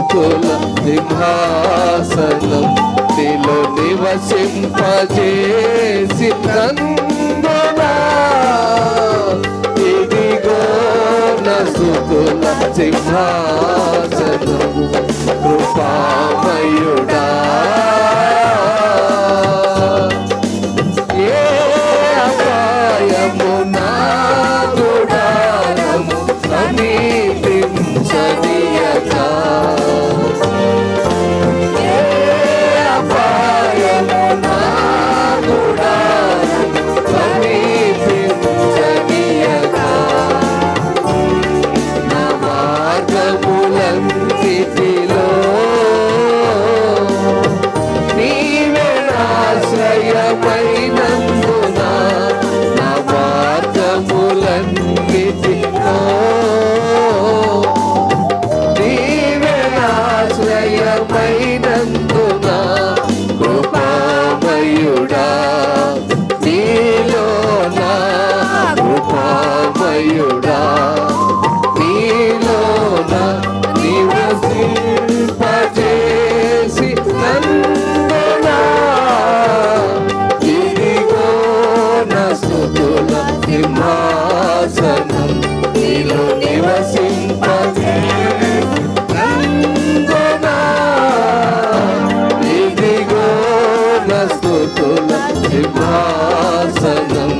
స్తుతుల సింహాసనం నీలో నివసింపజేసి నందునా ఇదిగో నా స్తుతుల సింహాసనం కృపామయుడా ఏ అపాయము నా గుడారము సమీపించనీయక ఏ అపాయము నా గుడారము సమీపించనీయక నా మార్గములన్నిటిలో నీవే ఆశ్రయమైనందున నా మార్గములన్నిటిలో నీవే ఆశ్రయమైనందున కృపామయుడా నీలో నా కృపామయుడా నీలో నా నివసింపజేసి నందునా ఇదిగో నా స్తుతుల సింహాసనం నీలో నివసింపజేసి నందునా ఇదిగో నా స్తుతుల సింహాసనం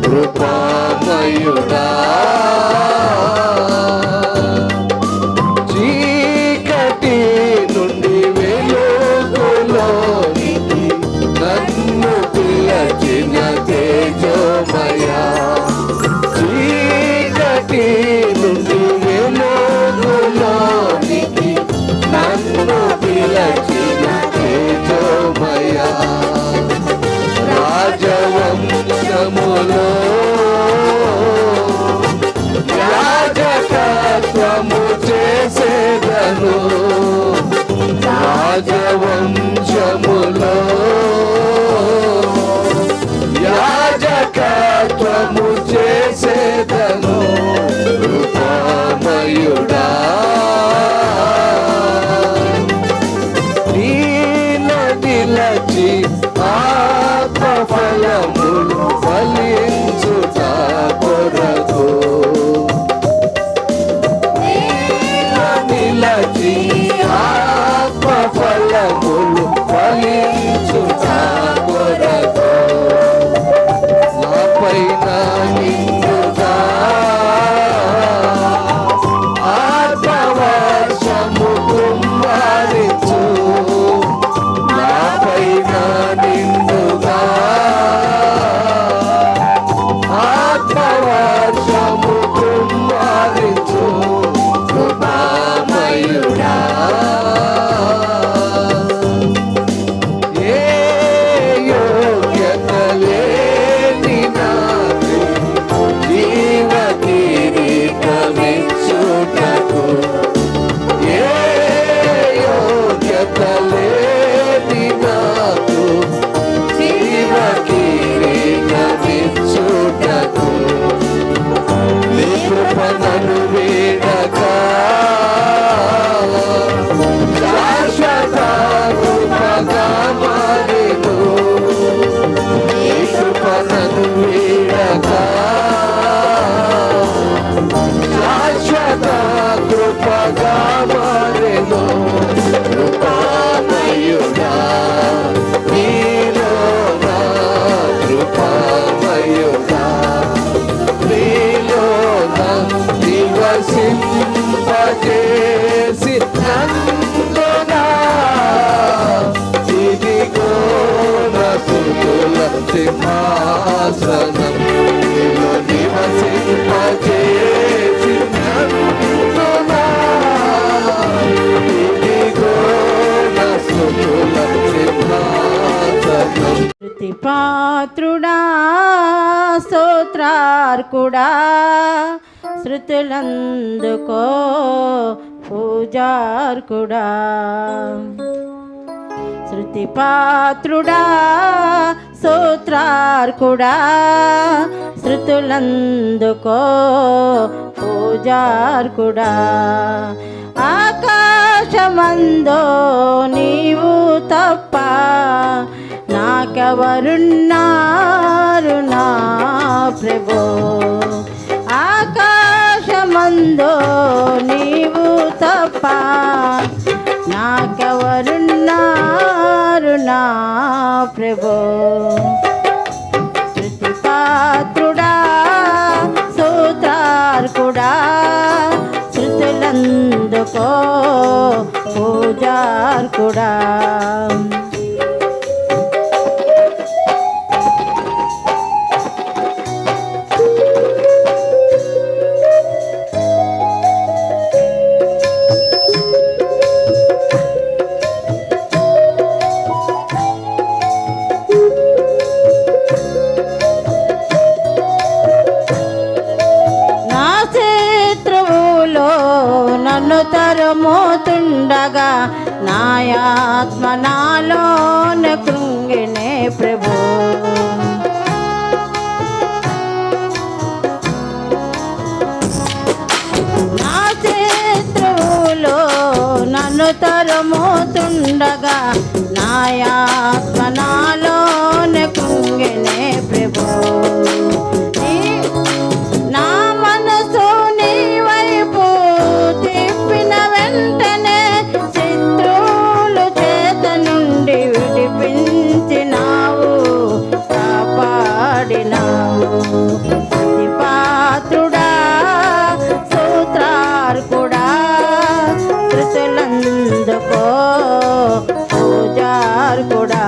కృపామయుడా చీకటి నుండి వెలుగులోనికి నన్ను పిలచిన తేజోమయా చీకటి నుండి వెలుగులోనికి నన్ను పిలచిన తేజోమయా రాజవంశములో యాజకత్వము చేసేదను రాజవంశములో యాజకత్వము చేసేదను కృపామయుడా నీలో నిలచి ఆత్మఫలములు ఫలించుట కొరకు నిలచి ఆత్మఫలములు ఫలించుట కొరకు నాపైన నిండుగా ఆత్మవర్షము కుమ్మరించు నాపైన నిండుగా ఆత్మవర్షము కుమ్మరించు కృపామయుడా ఏ యోగ్యత లేని నాకు జీవ కిరీటమిచ్చుటకు ఏ యోగ్యత లేని నాకు జీవ కిరీటమిచ్చుటకు నీ కృపను వీడక శాశ్వత కృపగా మారెను నీ కృపను వీడక శాశ్వత కృపగా మారెను కృపామయుడా నీలో నా కృపామయుడా నీలో నా నివసింపజేసి నందునా ఇదిగో నా స్తుతుల సింహాసనం నీలో నివసింపజేసి నందునా ఇదిగో నా స్తుతుల సింహాసనం పాత్రుడా స్తోత్రార్కుడా శృతులందుకో పూజార్కుడా శృతి పాత్రుడా స్తోత్రార్కుడా శృతులందుకో పూజార్కుడా ఆకాశమందో నీవు తప్ప నాకెవరున్నారు నా ప్రభు ఆకాశమందో నీవు తప్ప నాకెవరున్నారు నా ప్రభు స్తుతిపాత్రుడా స్తోత్రార్కుడా శృతులందుకో పూజార్కుడా నన్ను తరుముతుండగా నాయాత్మ నాలోన కృంగినే ప్రభు నా శత్రువులో నన్ను తరుముతుండగా నాయాత్మ నాలోన కృంగినే ప్రభు స్తుతిపాత్రుడా స్తోత్రార్కుడా శృతులందుకో పూజార్కుడా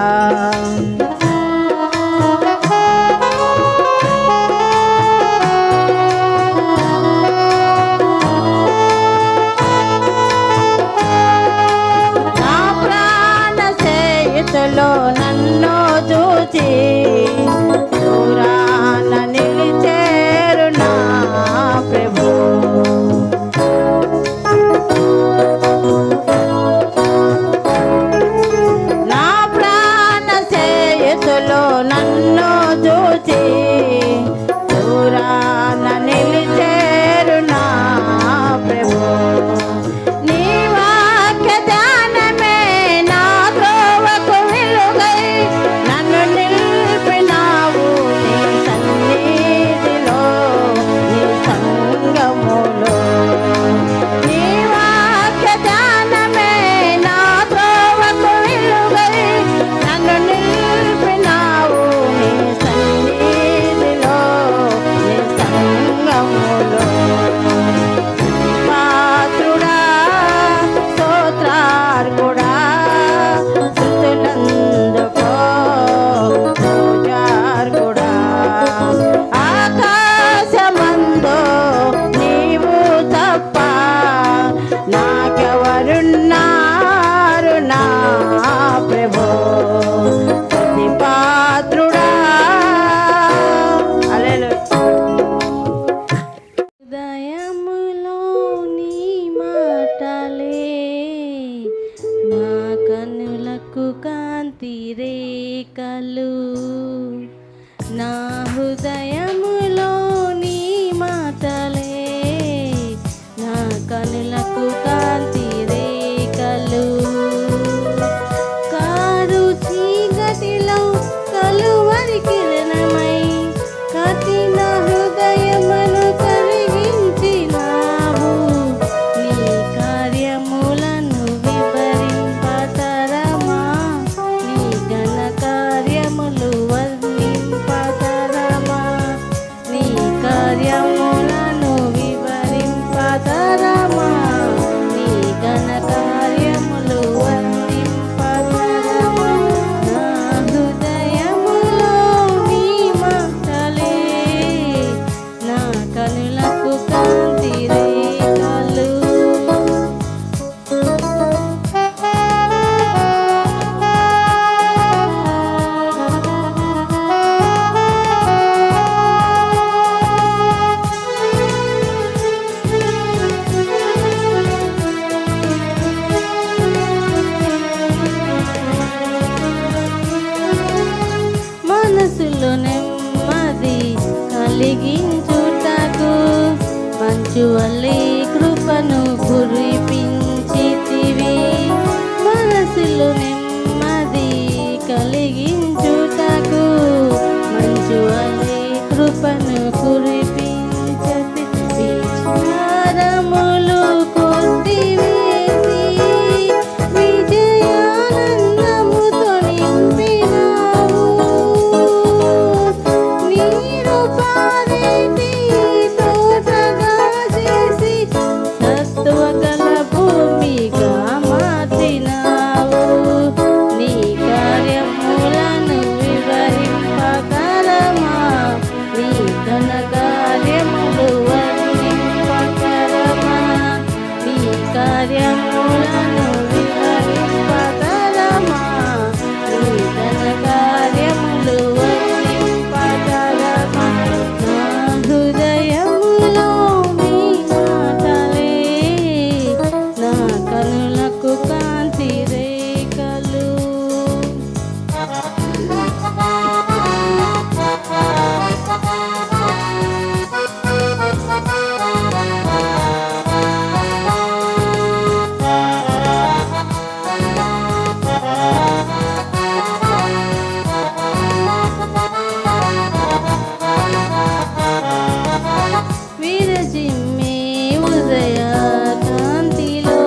మంచువల్లి కృపను కురిపించితివి మనసులో నెమ్మది కలిగించుటకు మంచువల్లి కృపను కురిపించతి విచారములు కొట్టివేసి విజయానందముతో నింపినావు నీరు పారేటి తోటగా చేసి సత్వగల భూమిగా మార్చినావు నీ కార్యములను వివరింపగలమా నీ ఘన కార్యములు వర్ణింపగలమా నీ కార్యములను వివరింపగలమా నీ ఘన కార్యములు వర్ణింపగలమా నా హృదయములో నీ మాటలే నా కనులకు కాంతి రేఖలు విరజిమ్మే ఉదయ కాంతిలో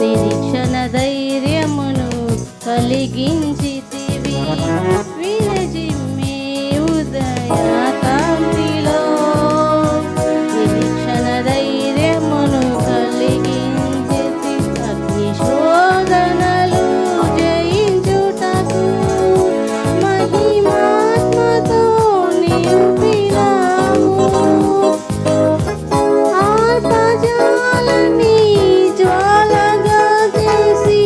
నిరీక్షణ ధైర్యమును కలిగించితివి విరజిమ్మే ఉదయ కాంతిలో నిరీక్షణ ధైర్యమును కలిగించితి అగ్ని శోధనలు జయించుటకు మహిమాత్మతో నింపినావు ఆత్మజాలని జ్వాలగా చేసి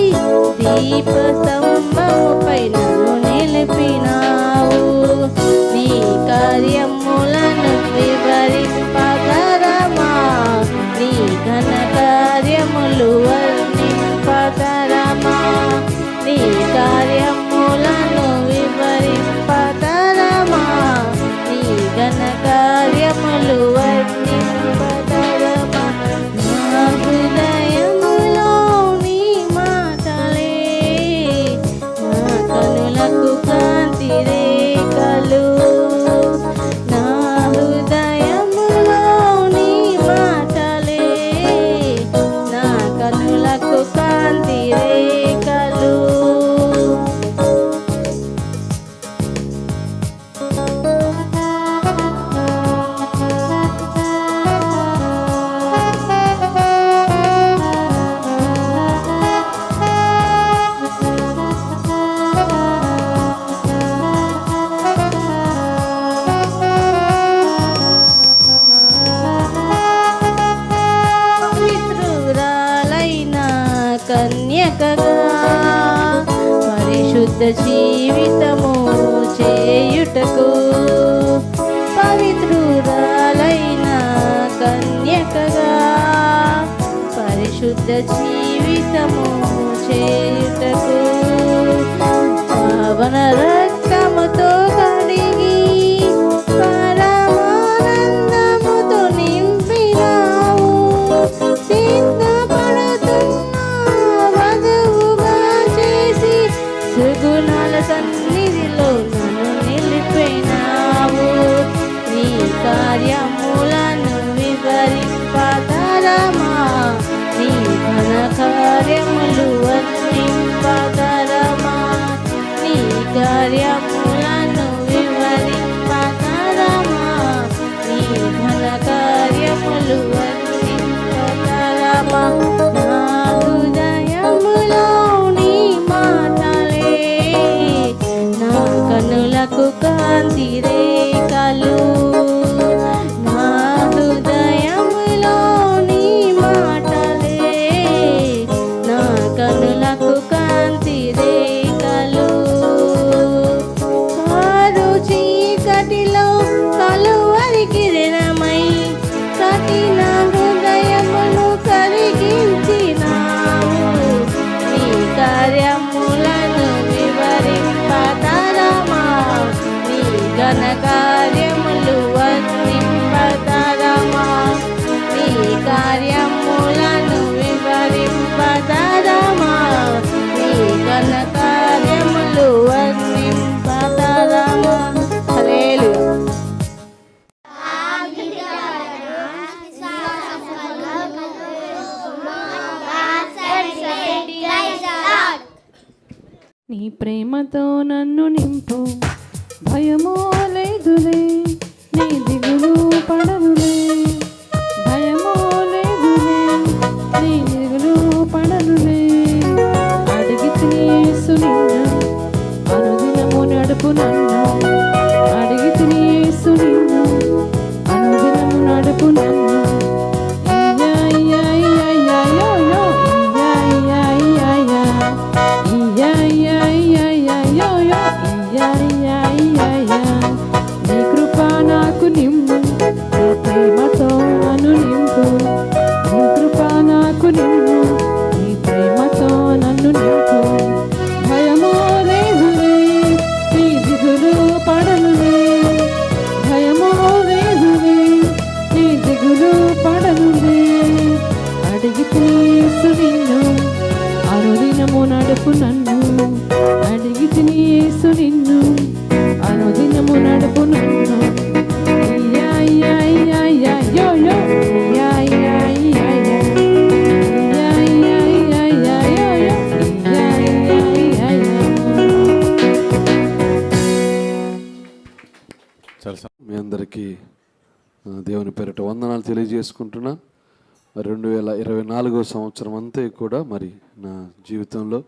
దీపస్తంభముపై నన్ను నిలిపినావు నీ కార్యములను వివరింపగలమా నీ ఘన కార్యములు వర్ణింపగలమా నీ కార్యములను వివరింపగలమా నీ ఘన కార్యములు వర్ణింపగలమా నా హృదయములో నీ మాటలే నా కనులకు కాంతి రేఖలు నా హృదయములో నీ మాటలే నా కనులకు కాంతి రేఖలు పవిత్రురాలైన కన్యకగా పరిశుద్ధ జీవితము చేయుటకు పవిత్రురాలైన కన్యకగా పరిశుద్ధ జీవితము చేయుటకు పావన రక్తముతో కడిగి పరమానందముతో నింపినావు సిద్ధపడుతున్న వధువుగా చేసి సుగుణాల సన్నిధిలో నన్ను నిలిపినావు నీ కార్యములను వివరింపగలమా నీ ఘన కార్యములు వర్ణింపగలమా నీ కార్యములను వివరింపగలమా నీ ఘన కార్యములు వర్ణింపగలమా నా హృదయములో నీ మాటలే నా కనులకు కాంతి రేఖలు నా హృదయములో నీ మాటలే నా కనులకు కాంతి రేఖలు కారు చీకటిలో కలువరి కిరణమై కఠిన హృదయమును కరిగించినావు నీ కార్యములను వివరింపగలమా నీ ఘన నీ ప్రేమతో నన్ను నింపు, భయమో లేదులే, నీ దిగులు పడనులే, భయమో లేదులే, నీ దిగులు పడనులే. అడిగితే యేసు నిన్ను అనుదినము నడుపు నన్ను, అడిగితే యేసు నిన్ను అనుదినము నడుపు నన్ను. నీ కృప నాకు నింపు, నీ ప్రేమతో నన్ను నింపు, నీ కృప నాకు నింపు, నీ ప్రేమతో నన్ను నింపు. భయమో లేదులే, నీ దిగులు పడనులే, భయమో లేదులే, నీ దిగులు పడనులే. అడిగితే యేసు నిన్ను అనుదినము నడుపు నన్ను, అడిగితే యేసు నిన్ను అనుదినము నడుపు నన్ను. మీ అందరికీ దేవుని పేరిట వందనాలు తెలియజేసుకుంటున్నా. 2024 సంవత్సరం అంతా కూడా మరి నా జీవితంలో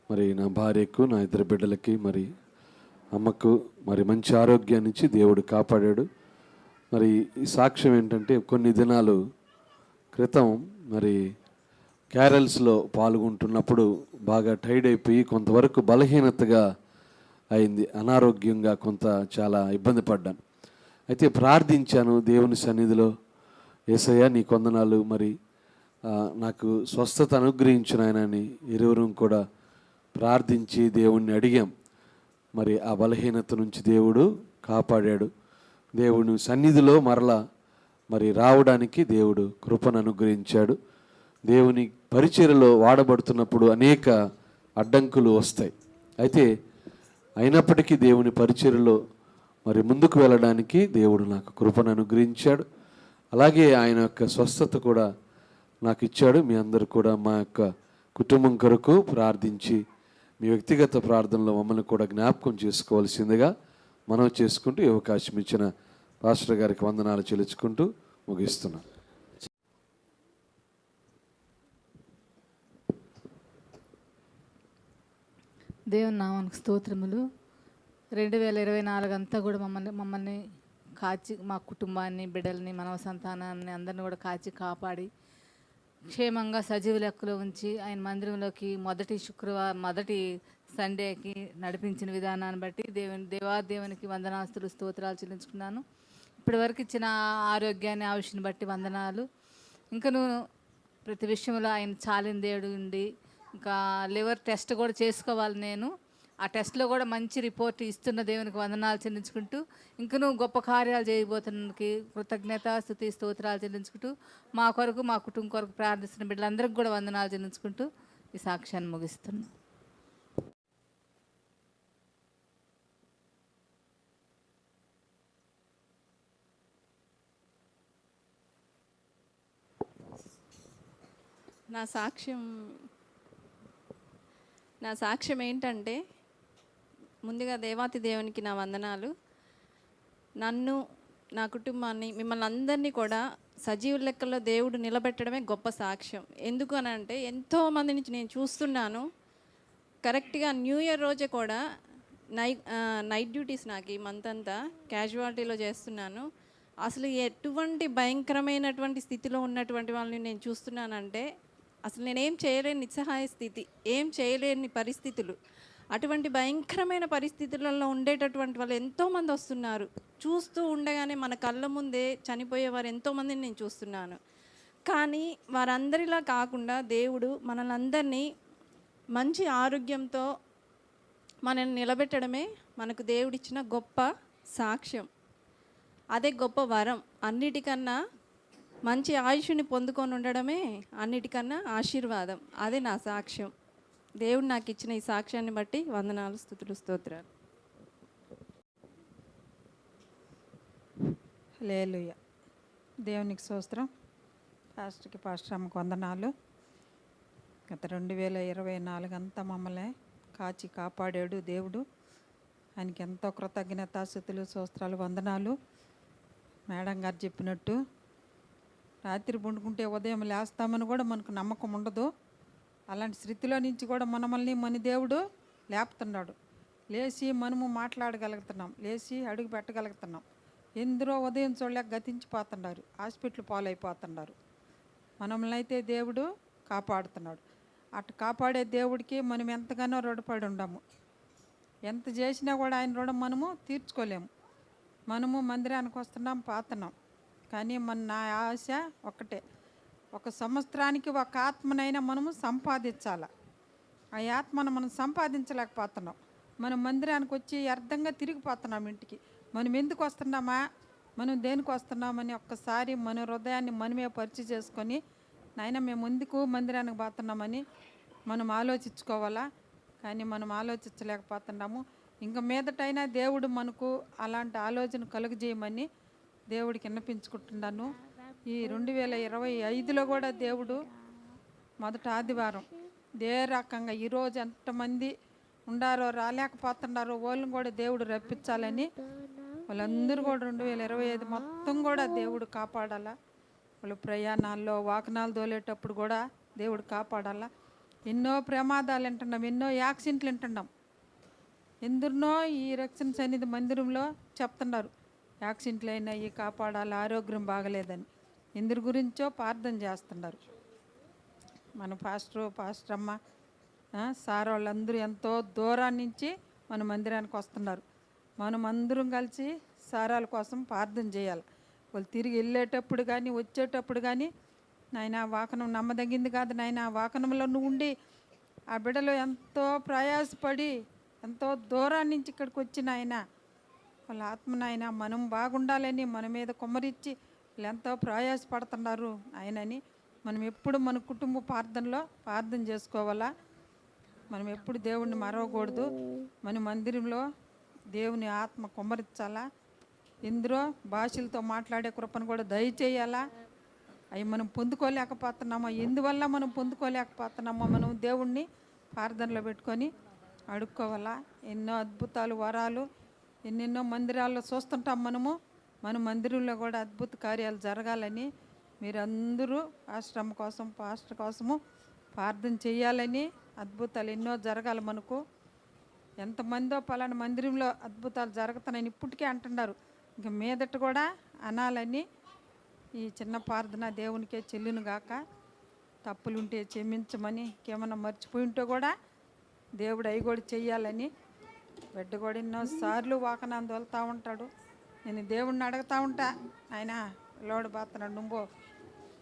మరి నా భార్యకు, నా ఇద్దరు బిడ్డలకి, మరి అమ్మకు మరి మంచి ఆరోగ్యాన్ని ఇచ్చి దేవుడు కాపాడాడు. మరి ఈ సాక్ష్యం ఏంటంటే, కొన్ని దినాలు క్రితం మరి క్యారల్స్లో పాల్గొంటున్నప్పుడు బాగా టైర్డ్ అయిపోయి కొంతవరకు బలహీనతగా అయింది, అనారోగ్యంగా కొంత చాలా ఇబ్బంది పడ్డాను. అయితే ప్రార్థించాను దేవుని సన్నిధిలో, యేసయ్య నీ కొందనాలు, మరి నాకు స్వస్థత అనుగ్రహించిన ఆయనని ఇరువురు కూడా ప్రార్థించి దేవుణ్ణి అడిగాం. మరి ఆ బలహీనత నుంచి దేవుడు కాపాడాడు. దేవుని సన్నిధిలో మరలా మరి రావడానికి దేవుడు కృపను అనుగ్రహించాడు. దేవుని పరిచర్యలో వాడబడుతున్నప్పుడు అనేక అడ్డంకులు వస్తాయి. అయితే అయినప్పటికీ దేవుని పరిచర్యలో మరి ముందుకు వెళ్ళడానికి దేవుడు నాకు కృపను అనుగ్రహించాడు. అలాగే ఆయన యొక్క స్వస్థత కూడా నాకు ఇచ్చాడు. మీ అందరూ కూడా మా యొక్క కుటుంబం కొరకు ప్రార్థించి మీ వ్యక్తిగత ప్రార్థనలో మమ్మల్ని కూడా జ్ఞాపకం చేసుకోవాల్సిందిగా మనం చేసుకుంటూ ఈ అవకాశం ఇచ్చిన పాస్టర్ గారికి వందనాలు చెల్లించుకుంటూ ముగిస్తున్నాను. దేవుని నామానికి స్తోత్రములు. 2024 అంతా కూడా మమ్మల్ని కాచి, మా కుటుంబాన్ని, బిడ్డల్ని, మనవ సంతానాన్ని అందరిని కూడా కాచి కాపాడి క్షేమంగా సజీవ లెక్కలో ఉంచి ఆయన మందిరంలోకి మొదటి సండేకి నడిపించిన విధానాన్ని బట్టి దేవాదేవునికి వందనాస్తులు, స్తోత్రాలు చెల్లించుకున్నాను. ఇప్పటివరకు ఇచ్చిన ఆరోగ్యాన్ని, ఆయుష్ని బట్టి వందనాలు. ఇంకను ప్రతి విషయంలో ఆయన చాలిన దేవుడు ఉండి, ఇంకా లివర్ టెస్ట్ కూడా చేసుకోవాలి నేను. ఆ టెస్ట్లో కూడా మంచి రిపోర్ట్ ఇస్తున్న దేవునికి వందనాలు చెల్లించుకుంటూ, ఇంకనూ గొప్ప కార్యాలు చేయబోతున్నందుకు కృతజ్ఞత, స్తుతి, స్తోత్రాలు చెల్లించుకుంటూ, మా కొరకు, మా కుటుంబం కొరకు ప్రార్థిస్తున్న బిడ్డలందరికీ కూడా వందనాలు చెల్లించుకుంటూ ఈ సాక్ష్యాన్ని ముగిస్తున్నాం. నా సాక్ష్యం ఏంటంటే, ముందుగా దేవాతి దేవునికి నా వందనాలు. నన్ను, నా కుటుంబాన్ని, మిమ్మల్ని అందరినీ కూడా సజీవ లెక్కల్లో దేవుడు నిలబెట్టడమే గొప్ప సాక్ష్యం. ఎందుకు అని అంటే, ఎంతోమంది నుంచి నేను చూస్తున్నాను. కరెక్ట్గా న్యూ ఇయర్ రోజే కూడా నైట్ డ్యూటీస్ నాకు ఈ మంత్ అంతా క్యాజువాలిటీలో చేస్తున్నాను. అసలు ఎటువంటి భయంకరమైనటువంటి స్థితిలో ఉన్నటువంటి వాళ్ళని నేను చూస్తున్నానంటే, అసలు నేనేం చేయలేని నిస్సహాయ స్థితి, ఏం చేయలేని పరిస్థితులు, అటువంటి భయంకరమైన పరిస్థితులలో ఉండేటటువంటి వాళ్ళు ఎంతోమంది వస్తున్నారు. చూస్తూ ఉండగానే మన కళ్ళ ముందే చనిపోయేవారు ఎంతోమందిని నేను చూస్తున్నాను. కానీ వారందరిలా కాకుండా దేవుడు మనల్ని అందరినీ మంచి ఆరోగ్యంతో మనల్ని నిలబెట్టడమే మనకు దేవుడిచ్చిన గొప్ప సాక్ష్యం. అదే గొప్ప వరం. అన్నిటికన్నా మంచి ఆయుష్ని పొందుకొని ఉండడమే అన్నిటికన్నా ఆశీర్వాదం. అదే నా సాక్ష్యం. దేవుడు నాకు ఇచ్చిన ఈ సాక్ష్యాన్ని బట్టి వందనాలు, స్తుతులు, స్తోత్రాలు. హల్లెలూయా. దేవునికి స్తోత్రం. పాస్టర్ అమ్మకు వందనాలు. గత 2024 అంతా మమ్మల్ని కాచి కాపాడాడు దేవుడు. ఆయనకి ఎంతో కృతజ్ఞతాస్తుతులు, స్తోత్రాలు, వందనాలు. మేడం గారు చెప్పినట్టు రాత్రి పండుకుంటే ఉదయం లేస్తామని కూడా మనకు నమ్మకం ఉండదు. అలాంటి స్థితిలో నుంచి కూడా మనల్ని మన దేవుడు లేపుతున్నాడు. లేచి మనము మాట్లాడగలుగుతున్నాం, లేచి అడుగు పెట్టగలుగుతున్నాం. ఎందరో ఉదయం చూడలేక గతించిపోతున్నారు, హాస్పిటల్ పాలైపోతున్నారు. మనల్ని అయితే దేవుడు కాపాడుతున్నాడు. అటు కాపాడే దేవుడికి మనం ఎంతగానో రుణపడి ఉండము. ఎంత చేసినా కూడా ఆయన రుణం మనము తీర్చుకోలేము. మనము మందిరానికి వస్తున్నాం, పాతున్నాం, కానీ నా ఆశ ఒక్కటే, ఒక సంవత్సరానికి ఒక ఆత్మనైనా మనము సంపాదించాలి. ఆ ఆత్మను మనం సంపాదించలేకపోతున్నాం. మనం మందిరానికి వచ్చి అర్థంగా తిరిగిపోతున్నాం ఇంటికి. మనం ఎందుకు వస్తున్నామా, మనం దేనికి వస్తున్నామని ఒక్కసారి మన హృదయాన్ని మనమే పరిచయం చేసుకొని, నాయన మేము ఎందుకు మందిరానికి పోతున్నామని మనం ఆలోచించుకోవాలా. కానీ మనం ఆలోచించలేకపోతున్నాము. ఇంకా మీదటైనా దేవుడు మనకు అలాంటి ఆలోచన కలుగజేయమని దేవుడికి విన్నపించుకుంటున్నాను. ఈ 2025లో కూడా దేవుడు మొదట ఆదివారం ఏ రకంగా ఈరోజు ఎంతమంది ఉండారో రాలేకపోతున్నారో వాళ్ళని కూడా దేవుడు రప్పించాలని, వాళ్ళందరూ కూడా 2025 మొత్తం కూడా దేవుడు కాపాడాలా. వాళ్ళు ప్రయాణాల్లో వాహనాలు తోలేటప్పుడు కూడా దేవుడు కాపాడాలా. ఎన్నో ప్రమాదాలు వింటున్నాం, ఎన్నో యాక్సిడెంట్లు వింటున్నాం. ఎందరినో ఈ రక్షణ సన్నిధి మందిరంలో చెప్తున్నారు, యాక్సిడెంట్లు అయినాయి, కాపాడాలి, ఆరోగ్యం బాగలేదని. ఎందరి గురించో ప్రార్థన చేస్తున్నారు. మన పాస్టర్ అమ్మ సార్ వాళ్ళందరూ ఎంతో దూరం నుంచి మన మందిరానికి వస్తున్నారు. మనం అందరం కలిసి సారాల కోసం ప్రార్థన చేయాలి. వాళ్ళు తిరిగి వెళ్ళేటప్పుడు కానీ వచ్చేటప్పుడు కానీ, నాయన వాహనం నమ్మదగింది కాదు నాయన, ఆ వాహనంలో నువ్వు ఉండి ఆ బిడ్డలో ఎంతో ప్రయాసపడి ఎంతో దూరం నుంచి ఇక్కడికి వచ్చిన ఆయన వాళ్ళ ఆత్మనాయన మనం బాగుండాలని మన మీద కుమ్మరిచ్చి వాళ్ళు ఎంతో ప్రయాసపడుతున్నారు ఆయనని మనం ఎప్పుడు మన కుటుంబ ప్రార్థన చేసుకోవాలా. మనం ఎప్పుడు దేవుణ్ణి మరవకూడదు. మన మందిరంలో దేవుని ఆత్మ కుమ్మరించాలా. ఎందరో భాషలతో మాట్లాడే కృపను కూడా దయచేయాలా. అవి మనం పొందుకోలేకపోతున్నామో, ఎందువల్ల మనం పొందుకోలేకపోతున్నామో మనం దేవుణ్ణి ప్రార్థనలో పెట్టుకొని అడుక్కోవాలా. ఎన్నో అద్భుతాలు, వరాలు ఎన్నెన్నో మందిరాల్లో చూస్తుంటాం మనము. మన మందిరంలో కూడా అద్భుత కార్యాలు జరగాలని మీరందరూ పాస్టర్ కోసము ప్రార్థన చేయాలని, అద్భుతాలు ఎన్నో జరగాలి మనకు. ఎంతమందో పలానా మందిరంలో అద్భుతాలు జరుగుతున్నాయని ఇప్పటికే అంటున్నారు. ఇంక మీదట కూడా అనాలని ఈ చిన్న ప్రార్థన దేవునికే చెల్లును గాక. తప్పులుంటే క్షమించమని, ఇంకేమన్నా మర్చిపోయి ఉంటే కూడా దేవుడు అవి కూడా చెయ్యాలని. బిడ్డ కూడా ఎన్నోసార్లు వాకనాన్ని తోలుతూ ఉంటాడు. నేను దేవుడిని అడుగుతూ ఉంటా, ఆయన లోడు బాతున్నాడు, నువ్వు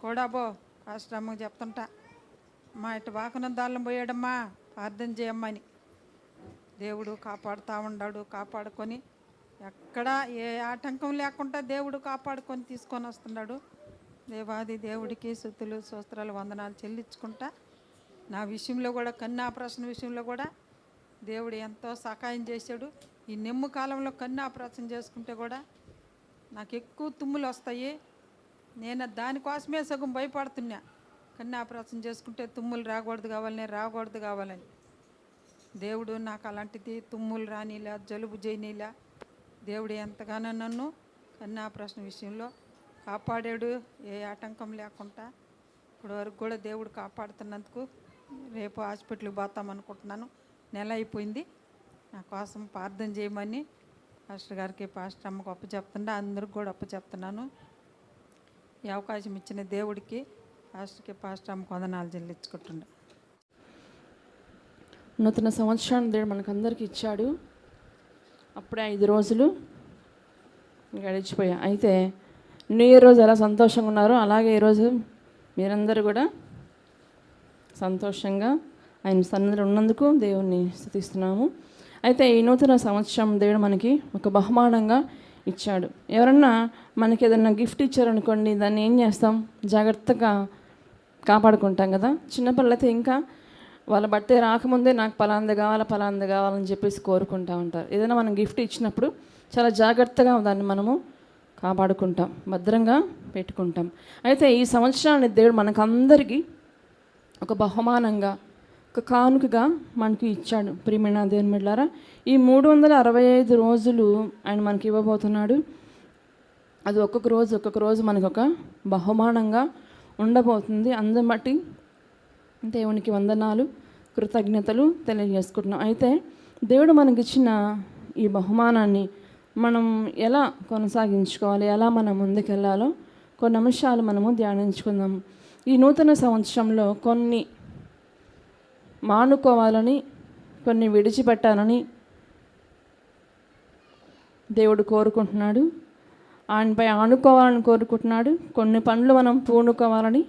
కూడా బో పాస్టర్ అమ్మకి చెప్తుంటా, అమ్మా ఇటు వాకనం దాళ్ళం పోయాడమ్మా ప్రార్థన చేయమ్మని. దేవుడు కాపాడుతూ ఉన్నాడు. కాపాడుకొని ఎక్కడా ఏ ఆటంకం లేకుండా దేవుడు కాపాడుకొని తీసుకొని వస్తున్నాడు. దేవాది దేవుడికి స్తుతులు, స్తోత్రాలు, వందనాలు చెల్లించుకుంటా. నా విషయంలో కూడా కన్ను ఆపరేషన్ విషయంలో కూడా దేవుడు ఎంతో సహాయం చేశాడు. ఈ నెమ్ము కాలంలో కన్ను ఆపరేషన్ చేసుకుంటే కూడా నాకు ఎక్కువ తుమ్ములు వస్తాయి. నేను దానికోసమే సగం భయపడుతున్నా. కన్ను ఆపరేషన్ చేసుకుంటే తుమ్ములు రాకూడదు కావాలని దేవుడు నాకు అలాంటిది తుమ్ములు రానిలా, జలుబు చేయనిలా దేవుడు ఎంతగానో నన్ను కన్ను ఆపరేషన్ విషయంలో కాపాడాడు. ఏ ఆటంకం లేకుండా ఇప్పుడు వరకు కూడా దేవుడు కాపాడుతున్నందుకు రేపు హాస్పిటల్కి పోతామనుకుంటున్నాను. నెల అయిపోయింది. నా కోసం ప్రార్థన చేయమని పాస్టర్ గారికి, పాస్టర్ అమ్మకు అప్పచెప్తున్నా, అందరికి కూడా అప్పచెప్తున్నాను. ఈ అవకాశం ఇచ్చిన దేవుడికి, పాస్టర్కి, పాస్టర్ అమ్మకు వందనాలు చెల్లించుకుంటున్నా. నూతన సంవత్సరాన్ని దేవుడు మనకందరికీ ఇచ్చాడు. అప్పుడే 5 రోజులు గడిచిపోయా. అయితే న్యూ ఇయర్ రోజు ఎలా సంతోషంగా ఉన్నారో అలాగే ఈరోజు మీరందరూ కూడా సంతోషంగా ఆయన సన్నిధిలో ఉన్నందుకు దేవుణ్ణి స్తుతిస్తున్నాము. అయితే ఈ నూతన సంవత్సరం దేవుడు మనకి ఒక బహుమానంగా ఇచ్చాడు. ఎవరన్నా మనకి ఏదన్నా గిఫ్ట్ ఇచ్చారనుకోండి, దాన్ని ఏం చేస్తాం, జాగ్రత్తగా కాపాడుకుంటాం కదా. చిన్నపిల్లలైతే ఇంకా వాళ్ళ బర్త్డే రాకముందే నాకు పలాంది కావాలని చెప్పేసి కోరుకుంటూ ఉంటారు. ఏదైనా మనం గిఫ్ట్ ఇచ్చినప్పుడు చాలా జాగ్రత్తగా దాన్ని మనము కాపాడుకుంటాం, భద్రంగా పెట్టుకుంటాం. అయితే ఈ సంవత్సరాన్ని దేవుడు మనకందరికీ ఒక బహుమానంగా ఒక కానుకగా మనకి ఇచ్చాడు. ప్రియమైన దేవుని బిడ్డలారా, ఈ 365 రోజులు ఆయన మనకి ఇవ్వబోతున్నాడు. అది ఒక్కొక్క రోజు మనకు ఒక బహుమానంగా ఉండబోతుంది. అందుని బట్టి దేవునికి వందనాలు, కృతజ్ఞతలు తెలియజేసుకుంటున్నాం. అయితే దేవుడు మనకిచ్చిన ఈ బహుమానాన్ని మనం ఎలా కొనసాగించుకోవాలి, ఎలా మనం ముందుకెళ్ళాలో కొన్ని అంశాలు మనము ధ్యానించుకుందాం. ఈ నూతన సంవత్సరంలో కొన్ని మానుకోవాలని, కొన్ని విడిచిపెట్టాలని దేవుడు కోరుకుంటున్నాడు. ఆయనపై ఆనుకోవాలని కోరుకుంటున్నాడు. కొన్ని పనులు మనం పూనుకోవాలని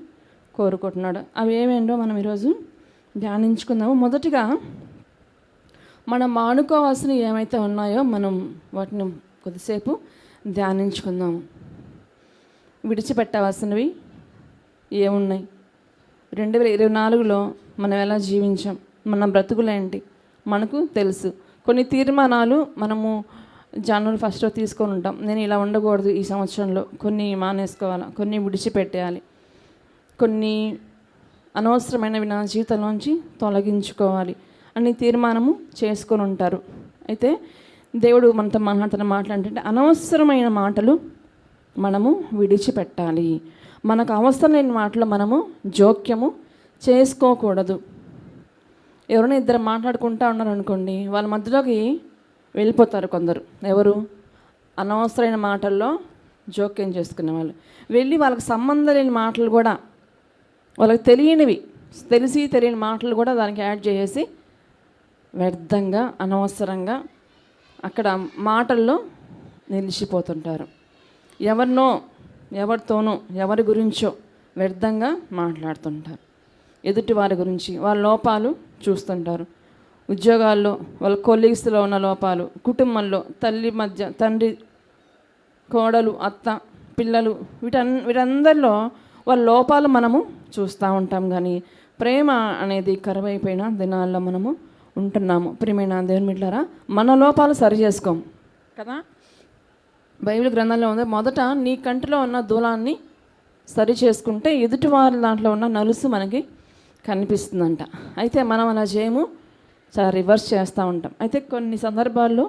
కోరుకుంటున్నాడు. అవి ఏమేంటో మనం ఈరోజు ధ్యానించుకుందాము. మొదటిగా మనం మానుకోవాల్సినవి ఏమైతే ఉన్నాయో మనం వాటిని కొద్దిసేపు ధ్యానించుకుందాము. విడిచిపెట్టవలసినవి ఏమున్నాయి? 2024లో మనం ఎలా జీవించాం, మన బ్రతుకులేంటి మనకు తెలుసు. కొన్ని తీర్మానాలు మనము జనవరి 1 తీసుకొని ఉంటాం. నేను ఇలా ఉండకూడదు ఈ సంవత్సరంలో, కొన్ని మానేసుకోవాలి, కొన్ని విడిచిపెట్టేయాలి, కొన్ని అనవసరమైనవి నా జీవితంలోంచి తొలగించుకోవాలి అని తీర్మానము చేసుకొని ఉంటారు. అయితే దేవుడు మనతో మాట్లాడుతుంటే అనవసరమైన మాటలు మనము విడిచిపెట్టాలి. మనకు అవసరం లేని మాటలు మనము జోక్యము చేసుకోకూడదు. ఎవరైనా ఇద్దరు మాట్లాడుకుంటూ ఉన్నారనుకోండి, వాళ్ళ మధ్యలోకి వెళ్ళిపోతారు కొందరు. ఎవరు? అనవసరమైన మాటల్లో జోక్యం చేసుకునే వాళ్ళు. వెళ్ళి వాళ్ళకి సంబంధం లేని మాటలు కూడా, వాళ్ళకి తెలియనివి, తెలియని మాటలు కూడా దానికి యాడ్ చేసేసి వ్యర్థంగా అనవసరంగా అక్కడ మాటల్లో నిలిచిపోతుంటారు. ఎవరితోనో ఎవరి గురించో వ్యర్థంగా మాట్లాడుతుంటారు. ఎదుటి వారి గురించి వాళ్ళ లోపాలు చూస్తుంటారు. ఉద్యోగాల్లో వాళ్ళ కొలీగ్స్లో ఉన్న లోపాలు, కుటుంబంలో తల్లి మధ్య, తండ్రి, కోడలు, అత్త, పిల్లలు, వీటందరిలో వాళ్ళ లోపాలు మనము చూస్తూ ఉంటాం. కానీ ప్రేమ అనేది కరువైపోయిన దినాల్లో మనము ఉంటున్నాము. ప్రియమైన దేవుని బిడ్డలారా, మన లోపాలు సరి చేసుకోం కదా. బైబిల్ గ్రంథంలో ఉంది, మొదట నీ కంటిలో ఉన్న దూలాన్ని సరి చేసుకుంటే ఎదుటి వారి దాంట్లో ఉన్న నలుసు మనకి కనిపిస్తుందంట. అయితే మనం అలా చేయము, చాలా రివర్స్ చేస్తూ ఉంటాం. అయితే కొన్ని సందర్భాల్లో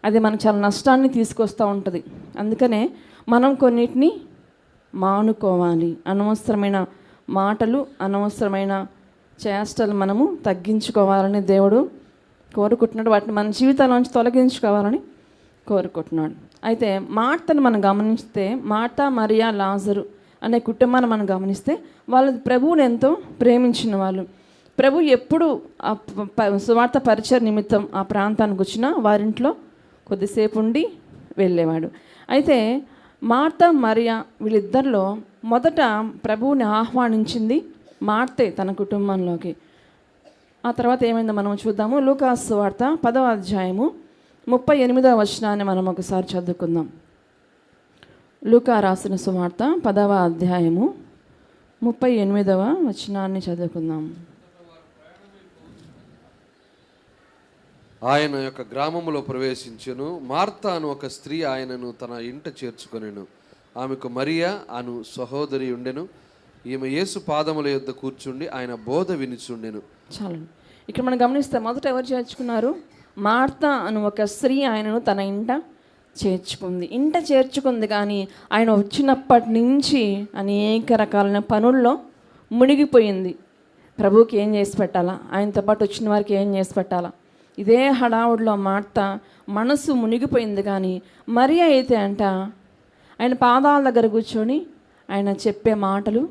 అది మనకు చాలా నష్టాన్ని తీసుకొస్తూ ఉంటుంది. అందుకనే మనం కొన్నిటిని మానుకోవాలి. అనవసరమైన మాటలు, అనవసరమైన చేష్టలు మనము తగ్గించుకోవాలని దేవుడు కోరుకుంటున్నాడు. వాటిని మన జీవితాల్లోంచి తొలగించుకోవాలని కోరుకుంటున్నాడు. అయితే మార్తను మనం గమనిస్తే, మార్త, మరియా, లాజరు అనే కుటుంబాన్ని మనం గమనిస్తే వాళ్ళు ప్రభువుని ఎంతో ప్రేమించిన వాళ్ళు. ప్రభు ఎప్పుడు సువార్త పరిచయ నిమిత్తం ఆ ప్రాంతానికి వచ్చినా వారింట్లో కొద్దిసేపు ఉండి వెళ్ళేవాడు. అయితే మార్త, మరియా వీళ్ళిద్దరిలో మొదట ప్రభువుని ఆహ్వానించింది మార్తే తన కుటుంబంలోకి. ఆ తర్వాత ఏమైందో మనం చూద్దాము. లూకాసు సువార్త 10వ అధ్యాయము 38వ వచనాన్ని మనం ఒకసారి చదువుకుందాం. లూకా రాసిన సువార్త 10వ అధ్యాయము 38వ వచనాన్ని చదువుకుందాం. ఆయన యొక్క గ్రామములో ప్రవేశించెను. మార్త అను ఒక స్త్రీ ఆయనను తన ఇంట చేర్చుకొనెను. ఆమెకు మరియా అను సహోదరి ఉండెను. ఈమె యేసు పాదముల యొద్ద కూర్చుండి ఆయన బోధ వినిచుండెను. చాలండి. ఇక్కడ మనం గమనిస్తే మొదట ఎవరు చేర్చుకున్నారు? మార్త అను ఒక స్త్రీ ఆయనను తన ఇంట చేర్చుకుంది. ఇంట చేర్చుకుంది, కానీ ఆయన వచ్చినప్పటి నుంచి అనేక రకాలైన పనుల్లో మునిగిపోయింది. ప్రభువుకి ఏం చేసి పెట్టాలా, ఆయనతో పాటు వచ్చిన వారికి ఏం చేసి పెట్టాలా, ఇదే హడావుడిలో మార్త మనసు మునిగిపోయింది. కానీ మరియా అయితే అంట ఆయన పాదాల దగ్గర కూర్చొని ఆయన చెప్పే మాటలు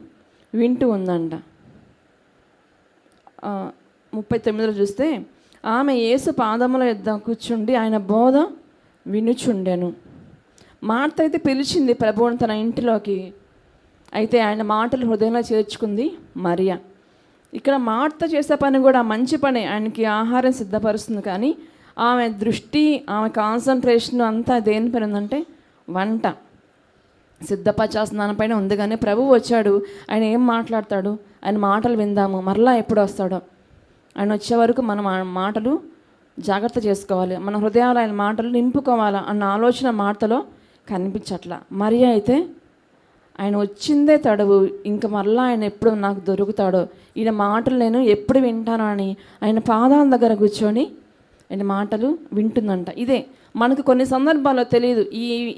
వింటూ ఉందంట. 39లో చూస్తే ఆమె యేసు పాదముల యొద్ద కూర్చుండి ఆయన బోధ వినుచుండెను. మార్త అయితే పిలిచింది ప్రభువుని తన ఇంటిలోకి. అయితే ఆయన మాటలు హృదయంలో చేర్చుకుంది మరియా. ఇక్కడ మార్త చేసే పని కూడా మంచి పని, ఆయనకి ఆహారం సిద్ధపరుస్తుంది. కానీ ఆమె దృష్టి, ఆమె కాన్సన్ట్రేషన్ అంతా దేని పని ఉందంటే వంట సిద్ధపరచాల్సిన దానిపైన ఉంది. కానీ ప్రభువు వచ్చాడు, ఆయన ఏం మాట్లాడతాడు, ఆయన మాటలు విందాము, మరలా ఎప్పుడు వస్తాడో, ఆయన వచ్చే వరకు మనం ఆ మాటలు జాగ్రత్త చేసుకోవాలి, మన హృదయాలు ఆయన మాటలు నింపుకోవాలా అన్న ఆలోచన మార్తలో కనిపించట్లా. మరియా అయితే ఆయన వచ్చిందే తడవు, ఇంక మరలా ఆయన ఎప్పుడు నాకు దొరుకుతాడో, ఈయన మాటలు నేను ఎప్పుడు వింటానో అని ఆయన పాదాల దగ్గర కూర్చొని ఆయన మాటలు వింటుందంట. ఇదే మనకు కొన్ని సందర్భాల్లో తెలియదు,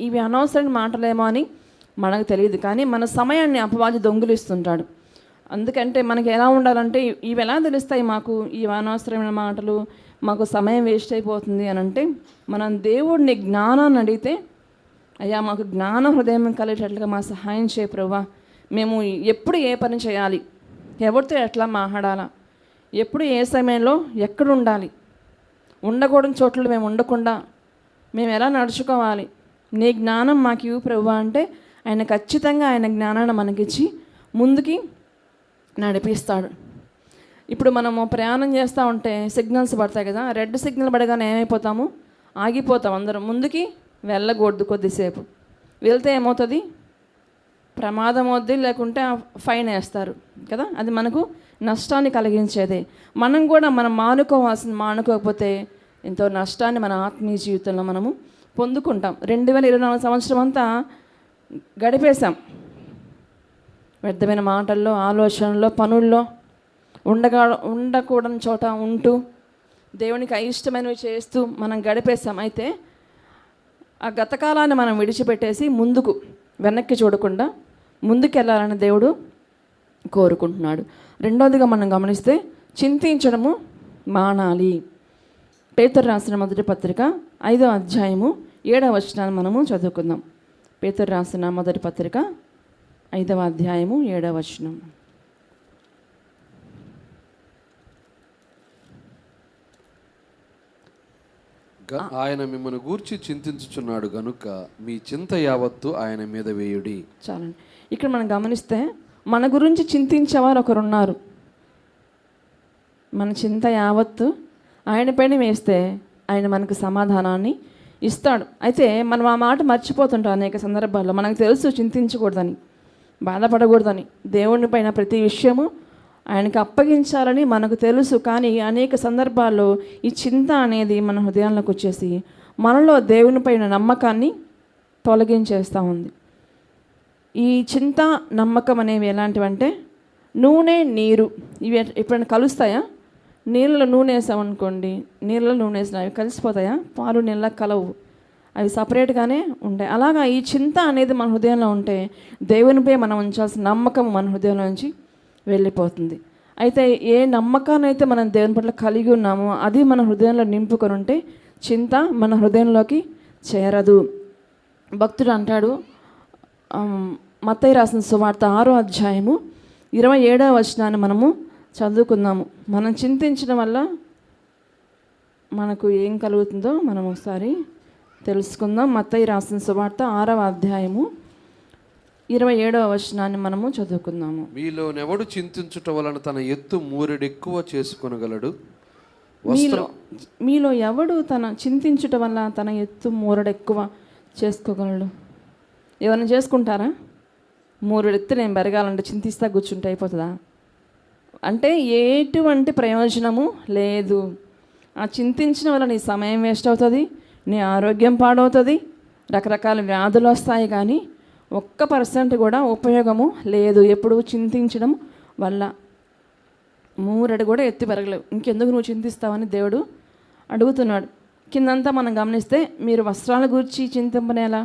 ఇవి అనవసరమైన మాటలేమో అని మనకు తెలియదు, కానీ మన సమయాన్ని అపవాది దొంగిలిస్తుంటాడు. అందుకంటే మనకి ఎలా ఉండాలంటే, ఇవి ఎలా తెలుస్తాయి మాకు, ఈ అనవసరమైన మాటలు, మాకు సమయం వేస్ట్ అయిపోతుంది అని అంటే, మనం దేవుడిని జ్ఞానాన్ని అడిగితే, అయ్యా మాకు జ్ఞాన హృదయం కలిగేటట్లుగా మా సహాయం చేయ ప్రభువా, మేము ఎప్పుడు ఏ పని చేయాలి, ఎవరితో ఎట్లా మాట్లాడాలా, ఎప్పుడు ఏ సమయంలో ఎక్కడ ఉండాలి, ఉండకూడని చోట్ల మేము ఉండకుండా మేము ఎలా నడుచుకోవాలి, నీ జ్ఞానం మాకు ఇవ్వు ప్రభువా అంటే, ఆయన ఖచ్చితంగా ఆయన జ్ఞానాన్ని మనకిచ్చి ముందుకి నడిపిస్తాడు. ఇప్పుడు మనము ప్రయాణం చేస్తూ ఉంటే సిగ్నల్స్ పడతాయి కదా, రెడ్ సిగ్నల్ పడగానే ఏమైపోతాము, ఆగిపోతాం అందరం, ముందుకి వెళ్ళకూడదు. కొద్దిసేపు వెళ్తే ఏమవుతుంది, ప్రమాదం అవుద్ది, లేకుంటే ఫైన్ వేస్తారు కదా, అది మనకు నష్టాన్ని కలిగించేదే. మనం కూడా మనం మానుకోకపోతే ఎంతో నష్టాన్ని మన ఆత్మీయ జీవితంలో మనము పొందుకుంటాం. 2024 సంవత్సరం అంతా గడిపేశాం వ్యర్థమైన మాటల్లో, ఆలోచనల్లో, పనుల్లో, ఉండకూడని చోట ఉంటూ దేవునికి అయిష్టమైనవి చేస్తూ మనం గడిపేశాం. అయితే ఆ గతకాలాన్ని మనం విడిచిపెట్టేసి ముందుకు వెనక్కి చూడకుండా ముందుకెళ్ళాలని దేవుడు కోరుకుంటున్నాడు. రెండోదిగా మనం గమనిస్తే చింతించడము మానాలి. పేతురు రాసిన మొదటి పత్రిక 5వ అధ్యాయము 7వ వచనాన్ని మనము చదువుకుందాం. పేతురు రాసిన మొదటి పత్రిక 5వ అధ్యాయము 7వ వచనం. ఆయన మిమ్మల్ని గూర్చి చింతించుచున్నాడు గనుక మీ చింత యావత్తు ఆయన మీద వేయుడి. చాలండి. ఇక్కడ మనం గమనిస్తే మన గురించి చింతించేవారు ఒకరున్నారు. మన చింత యావత్తు ఆయన పైన వేస్తే ఆయన మనకు సమాధానాన్ని ఇస్తాడు. అయితే మనం ఆ మాట మర్చిపోతుంటాం అనేక సందర్భాల్లో. మనకు తెలుసు చింతించకూడదని, బాధపడకూడదని, దేవుని పైన ప్రతి విషయము ఆయనకు అప్పగించాలని మనకు తెలుసు. కానీ అనేక సందర్భాల్లో ఈ చింత అనేది మన హృదయాల్లోకి వచ్చేసి మనలో దేవుని పైన నమ్మకాన్ని తొలగించేస్తూ ఉంది. ఈ చింత, నమ్మకం అనేవి ఎలాంటివంటే, నూనె, నీరు ఇవి ఎప్పుడైనా కలుస్తాయా? నీళ్ళలో నూనె వేసామనుకోండి, నీళ్ళలో నూనె వేసిన అవి కలిసిపోతాయా? పాలు నీళ్ళ కలవు, అవి సపరేట్గానే ఉంటాయి. అలాగా ఈ చింత అనేది మన హృదయంలో ఉంటే దేవునిపై మనం ఉంచాల్సిన నమ్మకం మన హృదయంలో నుంచి వెళ్ళిపోతుంది. అయితే ఏ నమ్మకాన్ని అయితే మనం దేవుని పట్ల కలిగి ఉన్నామో అది మన హృదయంలో నింపుకొని ఉంటే చింత మన హృదయంలోకి చేరదు. భక్తుడు అంటాడు, మత్తయి రాసిన సువార్త 6వ అధ్యాయము 27వ వచనాన్ని మనము చదువుకుందాము. మనం చింతించడం వల్ల మనకు ఏం కలుగుతుందో మనం ఒకసారి తెలుసుకుందాం. మత్తయి రాసిన సువార్త 6వ అధ్యాయము 27వ వచనాన్ని మనము చదువుకుందాము. మీలోనెవడు చింతించుట వలన తన ఎత్తు మూరెడెక్కువ చేసుకొనగలడు? మీలో ఎవడు తన చింతించుట వల్ల తన ఎత్తు మూరెడెక్కువ చేసుకోగలడు? ఎవరైనా చేసుకుంటారా? మూరెడెత్తు నేను పెరగాలంటే చింతిస్తా కూర్చుంటే అయిపోతుందా? అంటే ఎటువంటి ప్రయోజనము లేదు. ఆ చింతించిన వల్ల నీ సమయం వేస్ట్ అవుతుంది, నీ ఆరోగ్యం పాడవుతుంది, రకరకాల వ్యాధులు వస్తాయి, కానీ 1% కూడా ఉపయోగము లేదు. ఎప్పుడు చింతించడం వల్ల మూరెడు కూడా ఎత్తి పెరగలేవు. ఇంకెందుకు నువ్వు చింతిస్తావని దేవుడు అడుగుతున్నాడు. కిందంతా మనం గమనిస్తే, మీరు వస్త్రాల గురించి చింతింపనేలా?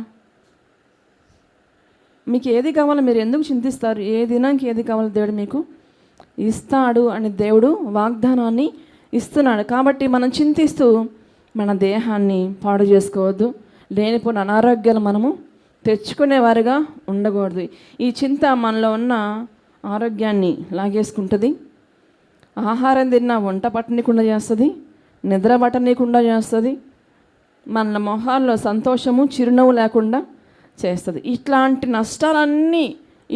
మీకు ఏది కావాలో మీరు ఎందుకు చింతిస్తారు? ఏ దినానికి ఏది కావాలో దేవుడు మీకు ఇస్తాడు అని దేవుడు వాగ్దానాన్ని ఇస్తున్నాడు. కాబట్టి మనం చింతిస్తూ మన దేహాన్ని పాడు చేసుకోవద్దు, లేనిపోయిన అనారోగ్యాలు మనము తెచ్చుకునేవారుగా ఉండకూడదు. ఈ చింత మనలో ఉన్న ఆరోగ్యాన్ని లాగేసుకుంటుంది. ఆహారం తిన్నా వంట పట్టనీయకుండా చేస్తుంది, నిద్ర పట్టనీయకుండా చేస్తుంది, మన మొహాల్లో సంతోషము, చిరునవ్వు లేకుండా చేస్తుంది. ఇట్లాంటి నష్టాలన్నీ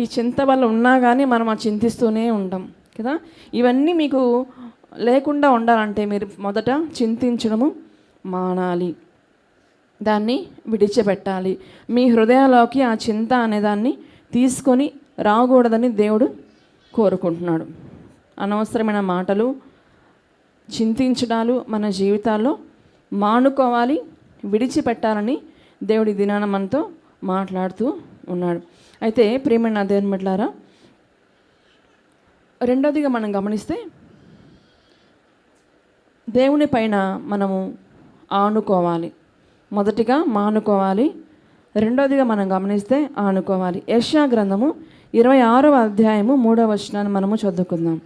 ఈ చింత వల్ల ఉన్నా కానీ మనం ఆ చింతిస్తూనే ఉంటాం కదా. ఇవన్నీ మీకు లేకుండా ఉండాలంటే మీరు మొదట చింతించడము మానాలి, దాన్ని విడిచిపెట్టాలి. మీ హృదయంలోకి ఆ చింత అనేదాన్ని తీసుకొని రాకూడదని దేవుడు కోరుకుంటున్నాడు. అనవసరమైన మాటలు, చింతించడాలు మన జీవితాల్లో మానుకోవాలి, విడిచిపెట్టాలని దేవుడి దినాన మనతో మాట్లాడుతూ ఉన్నాడు. అయితే ప్రియమైన నా దేవుని బిడ్డలారా, రెండోదిగా మనం గమనిస్తే దేవుని పైన మనము ఆనుకోవాలి. మొదటిగా మానుకోవాలి, రెండోదిగా మనం గమనిస్తే ఆనుకోవాలి. యెషయా గ్రంథము 26వ అధ్యాయము 3వ వచనాన్ని మనము చదువుకుందాం.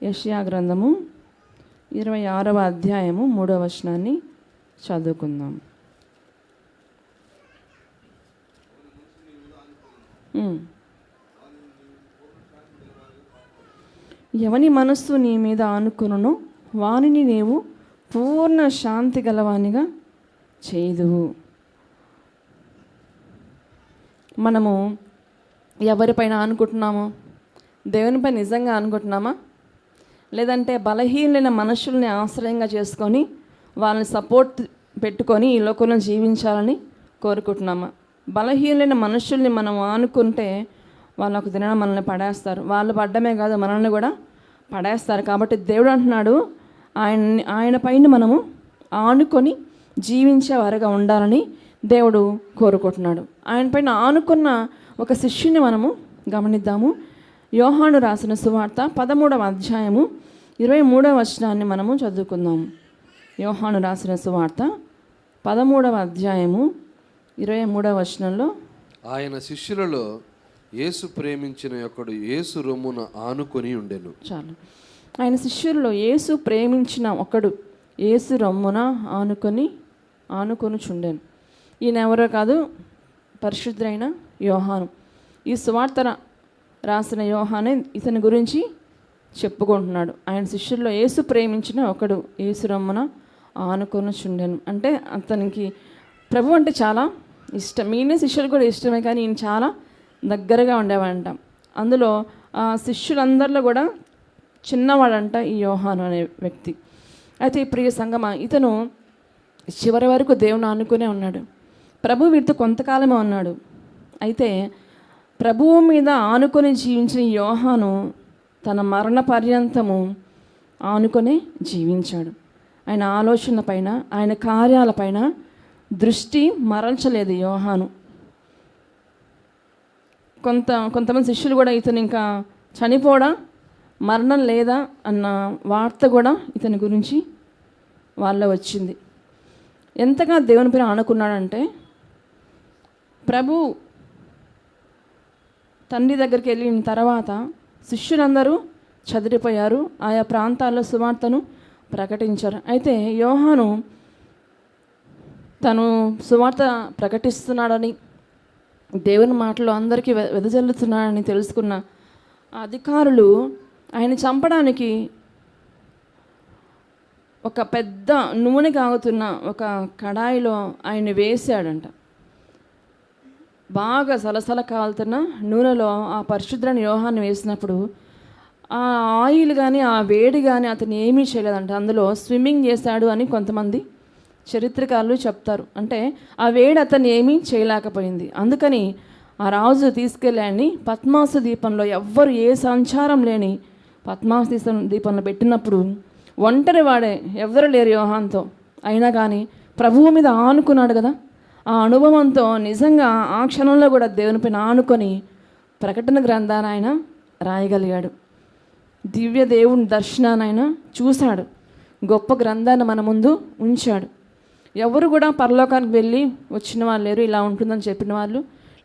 యెషయా గ్రంథము 26వ అధ్యాయము 3వ వచనాన్ని చదువుకుందాం. ఎవని మనస్సు నీ మీద ఆనుకును వానిని నీవు పూర్ణ శాంతి గలవానిగా చేయుదువు. మనము ఎవరిపైన ఆనుకుంటున్నామో, దేవునిపై నిజంగా అనుకుంటున్నామా, లేదంటే బలహీనమైన మనుషుల్ని ఆశ్రయంగా చేసుకొని వాళ్ళని సపోర్ట్ పెట్టుకొని ఈ లోకంలో జీవించాలని కోరుకుంటున్నామా? బలహీనమైన మనుషుల్ని మనం ఆనుకుంటే వాళ్ళు ఒక దినాన మనల్ని పడేస్తారు. వాళ్ళు పడ్డమే కాదు, మనల్ని కూడా పడేస్తారు. కాబట్టి దేవుడు అంటున్నాడు, ఆయన పైన మనము ఆనుకొని జీవించేవారుగా ఉండాలని దేవుడు కోరుకుంటున్నాడు. ఆయన పైన ఆనుకున్న ఒక శిష్యుని మనము గమనిద్దాము. యోహాను రాసిన సువార్త 13వ అధ్యాయము 23వ వచనాన్ని మనము చదువుకుందాము. యోహాను రాసిన సువార్త 13వ అధ్యాయము 23వ వచనంలో, ఆయన శిష్యులలో యేసు ప్రేమించిన ఒకడు యేసు రొమ్మున ఆనుకొని ఉండెను. చాలు. ఆయన శిష్యుల్లో యేసు ప్రేమించిన ఒకడు యేసు రొమ్మున ఆనుకొనుచుండెను. ఈయన ఎవరో కాదు, పరిశుద్ధుడైన యోహాను. ఈ సువార్త రాసిన యోహానే ఇతని గురించి చెప్పుకుంటున్నాడు. ఆయన శిష్యుల్లో యేసు ప్రేమించిన ఒకడు యేసు రొమ్మున ఆనుకొనుచుండెను. అంటే అతనికి ప్రభు అంటే చాలా ఇష్టం. ఈయన శిష్యులు కూడా ఇష్టమే, కానీ ఈయన చాలా దగ్గరగా ఉండేవాడంట. అందులో శిష్యులందరిలో కూడా చిన్నవాడంట ఈ యోహాను అనే వ్యక్తి. అయితే ఈ ప్రియ సంగమా, ఇతను చివరి వరకు దేవుని ఆనుకునే ఉన్నాడు. ప్రభు వీరితో కొంతకాలమే ఉన్నాడు. అయితే ప్రభువు మీద ఆనుకొని జీవించిన యోహాను తన మరణ పర్యంతము ఆనుకొనే జీవించాడు. ఆయన ఆలోచన పైన, ఆయన కార్యాలపైన దృష్టి మరల్చలేదు యోహాను. కొంతమంది శిష్యులు కూడా ఇతను ఇంకా చనిపోడా, మరణం లేదా అన్న వార్త కూడా ఇతని గురించి వాళ్ళ వచ్చింది. ఎంతగా దేవుని పైన ఆనుకున్నాడంటే, ప్రభు తండ్రి దగ్గరికి వెళ్ళిన తర్వాత శిష్యులందరూ చదిరిపోయారు, ఆయా ప్రాంతాల్లో సువార్తను ప్రకటించారు. అయితే యోహాను తను సువార్త ప్రకటిస్తున్నాడని, దేవుని మాటలు అందరికీ వెదజల్లుతున్నాడని తెలుసుకున్న అధికారులు ఆయన చంపడానికి ఒక పెద్ద నూనె కాగుతున్న ఒక కడాయిలో ఆయన వేసాడంట. బాగా సలసల కాలుతున్న నూనెలో ఆ పరిశుద్ధుని యోహాన్ని వేసినప్పుడు ఆ ఆయిల్ కానీ ఆ వేడి కానీ అతను ఏమీ చేయలేదంట. అందులో స్విమ్మింగ్ చేశాడు అని కొంతమంది చరిత్రకారులు చెప్తారు. అంటే ఆ వేడి అతను ఏమీ చేయలేకపోయింది. అందుకని ఆ రాజు తీసుకెళ్ళాన్ని పద్మాసు దీపంలో, ఎవ్వరు ఏ సంచారం లేని పద్మాసు దీపంలో పెట్టినప్పుడు ఒంటరి వాడే, ఎవరు లేరు యోహాన్తో. అయినా కానీ ప్రభువు మీద ఆనుకున్నాడు కదా, ఆ అనుభవంతో నిజంగా ఆ క్షణంలో కూడా దేవునిపైన ఆనుకొని ప్రకటన గ్రంథాన్ని ఆయన రాయగలిగాడు. దివ్య దేవుని దర్శనాన్ని ఆయన చూశాడు. గొప్ప గ్రంథాన్ని మన ముందు ఉంచాడు. ఎవరు కూడా పరలోకానికి వెళ్ళి వచ్చిన వాళ్ళు లేరు, ఇలా ఉంటుందని చెప్పిన వాళ్ళు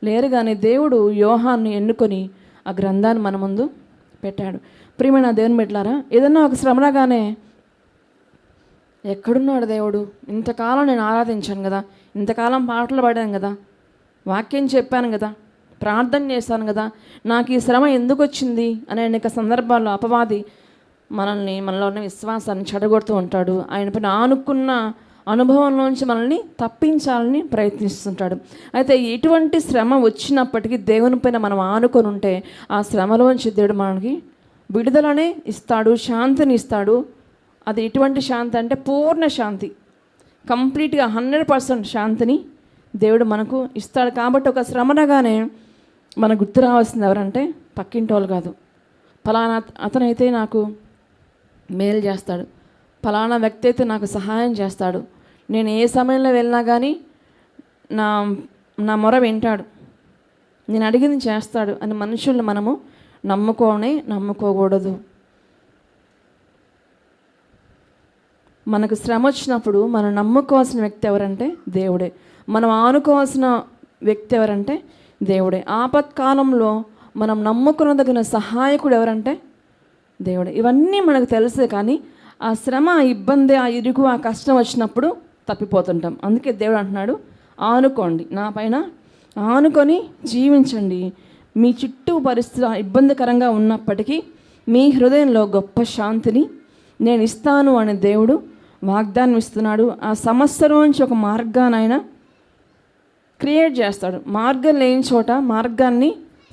లేరు. కానీ దేవుడు యోహాన్ని ఎన్నుకొని ఆ గ్రంథాన్ని మన ముందు పెట్టాడు. ప్రియమైన దేవుని బిడ్డలారా, ఏదన్నా ఒక శ్రమ రాగానే ఎక్కడున్నాడు దేవుడు, ఇంతకాలం నేను ఆరాధించాను కదా, ఇంతకాలం పాటలు పాడాను కదా, వాక్యం చెప్పాను కదా, ప్రార్థన చేశాను కదా, నాకు ఈ శ్రమ ఎందుకు వచ్చింది అనే అనేక సందర్భాల్లో అపవాది మనలో ఉన్న విశ్వాసాన్ని చెడగొడుతూ ఉంటాడు. ఆయన పైన ఆనుకున్న అనుభవంలోంచి మనల్ని తప్పించాలని ప్రయత్నిస్తుంటాడు. అయితే ఎటువంటి శ్రమ వచ్చినప్పటికీ దేవుని పైన మనం ఆనుకొని ఉంటే ఆ శ్రమలోంచి దేవుడు మనకి విడుదలనే ఇస్తాడు, శాంతిని ఇస్తాడు. అది ఎటువంటి శాంతి అంటే పూర్ణ శాంతి, కంప్లీట్గా 100% శాంతిని దేవుడు మనకు ఇస్తాడు. కాబట్టి ఒక శ్రమనగానే మనకు గుర్తు రావాల్సింది ఎవరంటే పక్కింటి వాళ్ళు కాదు. ఫలానా అతనైతే నాకు మేలు చేస్తాడు, ఫలానా వ్యక్తి అయితే నాకు సహాయం చేస్తాడు, నేను ఏ సమయంలో వెళ్ళినా కానీ నా మొర వింటాడు, నేను అడిగింది చేస్తాడు అని మనుషుల్ని మనము నమ్ముకోకూడదు. మనకు శ్రమ వచ్చినప్పుడు మనం నమ్ముకోవాల్సిన వ్యక్తి ఎవరంటే దేవుడే. మనం ఆనుకోవాల్సిన వ్యక్తి ఎవరంటే దేవుడే. ఆపత్కాలంలో మనం నమ్ముకునదగిన సహాయకుడు ఎవరంటే దేవుడే. ఇవన్నీ మనకు తెలుసే, కానీ ఆ శ్రమ, ఆ ఇబ్బంది, ఆ ఇరుకు, ఆ కష్టం వచ్చినప్పుడు తప్పిపోతుంటాం. అందుకే దేవుడు అంటున్నాడు, ఆనుకోండి, నా పైన ఆనుకొని జీవించండి. మీ చుట్టూ పరిస్థితులు ఇబ్బందికరంగా ఉన్నప్పటికీ మీ హృదయంలో గొప్ప శాంతిని నేను ఇస్తాను అని దేవుడు వాగ్దానం ఇస్తున్నాడు. ఆ సమస్యలోంచి ఒక మార్గాన్ని ఆయన క్రియేట్ చేస్తాడు. మార్గం లేని చోట మార్గాన్ని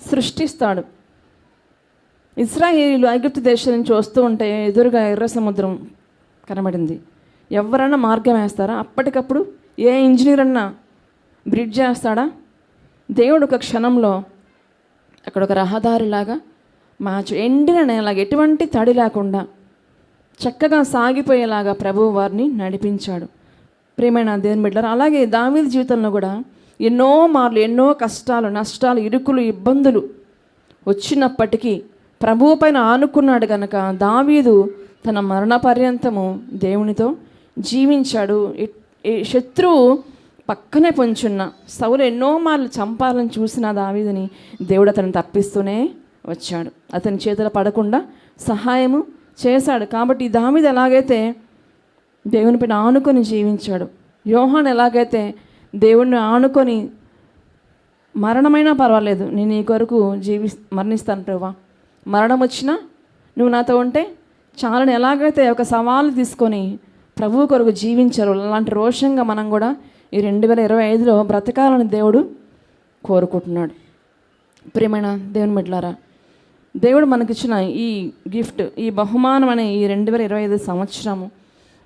సృష్టిస్తాడు. ఇశ్రాయేలీయులు ఐగుప్తు దేశం నుంచి వస్తూ ఉంటే ఎదురుగా ఎర్ర సముద్రం కనబడింది. ఎవరన్నా మార్గం వేస్తారా? అప్పటికప్పుడు ఏ ఇంజనీర్ అన్నా బ్రిడ్జ్ చేస్తాడా? దేవుడు ఒక క్షణంలో అక్కడ ఒక రహదారిలాగా ఎండిన నేలాగా ఎటువంటి తడి లేకుండా చక్కగా సాగిపోయేలాగా ప్రభువు వారిని నడిపించాడు. ప్రియమైన దేవుని బిడ్డలారా, అలాగే దావీదు జీవితంలో కూడా ఎన్నో మార్లు, ఎన్నో కష్టాలు, నష్టాలు, ఇరుకులు, ఇబ్బందులు వచ్చినప్పటికీ ప్రభువు పైన ఆనుకున్నాడు కనుక దావీదు తన మరణ పర్యంతము దేవునితో జీవించాడు. శత్రువు పక్కనే పొంచున్న సౌలు ఎన్నో మార్లు చంపాలని చూసిన దావీదుని దేవుడు అతను తప్పిస్తూనే వచ్చాడు. అతని చేతులు పడకుండా సహాయము చేశాడు. కాబట్టి దావీదు ఎలాగైతే దేవుని పైన ఆనుకొని జీవించాడు, యోహాను ఎలాగైతే దేవుణ్ణి ఆనుకొని మరణమైనా పర్వాలేదు, నేను నీ కొరకు మరణిస్తాను ప్రభువా, మరణం వచ్చినా నువ్వు నాతో ఉంటే చాలని ఎలాగైతే ఒక సవాలు తీసుకొని ప్రభువు కొరకు జీవించారు, అలాంటి రోషంగా మనం కూడా ఈ 2025లో బ్రతకాలని దేవుడు కోరుకుంటున్నాడు. ప్రియమైన దేవుని బిడ్డలారా, దేవుడు మనకిచ్చిన ఈ గిఫ్ట్, ఈ బహుమానం అనే ఈ 2025 సంవత్సరము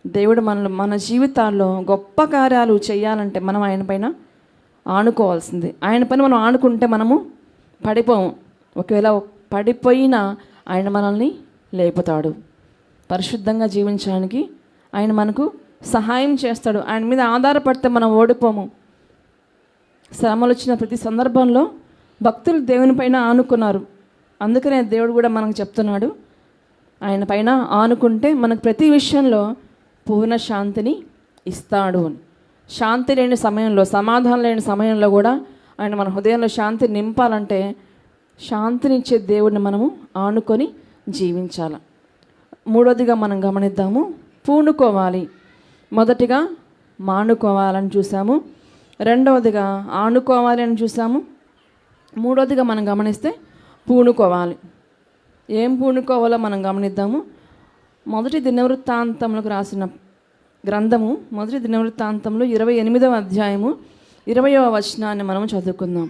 దేవుడు మన జీవితాల్లో గొప్ప కార్యాలు చేయాలంటే మనం ఆయన పైన ఆనుకోవాల్సింది. ఆయన పైన మనం ఆనుకుంటే మనము పడిపోము. ఒకవేళ పడిపోయినా ఆయన మనల్ని లేపుతాడు. పరిశుద్ధంగా జీవించడానికి ఆయన మనకు సహాయం చేస్తాడు. ఆయన మీద ఆధారపడితే మనం ఓడిపోము. శ్రమలు వచ్చిన ప్రతి సందర్భంలో భక్తులు దేవుని పైన ఆనుకున్నారు. అందుకనే దేవుడు కూడా మనకు చెప్తున్నాడు, ఆయన పైన ఆనుకుంటే మనకు ప్రతి విషయంలో పూర్ణ శాంతిని ఇస్తాడు అని. శాంతి లేని సమయంలో, సమాధానం లేని సమయంలో కూడా ఆయన మన హృదయంలో శాంతి నింపాలంటే శాంతినిచ్చే దేవుడిని మనము ఆనుకొని జీవించాలి. మూడోదిగా మనం గమనిద్దాము, పూనుకోవాలి. మొదటిగా మానుకోవాలని చూసాము, రెండవదిగా ఆనుకోవాలి అని చూసాము, మూడోదిగా మనం గమనిస్తే పూనుకోవాలి. ఏం పూనుకోవాలో మనం గమనిద్దాము. మొదటి దినవృత్తాంతములకు రాసిన గ్రంథము, మొదటి దినవృత్తాంతంలో 28వ అధ్యాయము 20వ వచనాన్ని మనం చదువుకుందాం.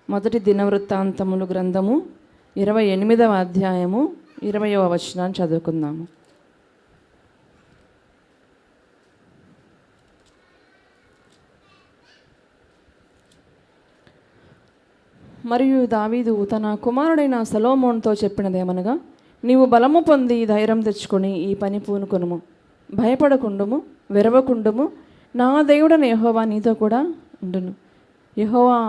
మొదటి దినవృత్తాంతములు గ్రంథము 28వ అధ్యాయము 20వ వచనాన్ని చదువుకుందాము. మరియు దావీదు తన కుమారుడైన సొలొమోనుతో చెప్పినదేమనగా, నీవు బలము పొంది ధైర్యం తెచ్చుకొని ఈ పని పూనుకొనుము, భయపడకుండుము, వెరవకుండుము, నా దేవుడైన యెహోవా నీతో కూడా ఉండును. యెహోవా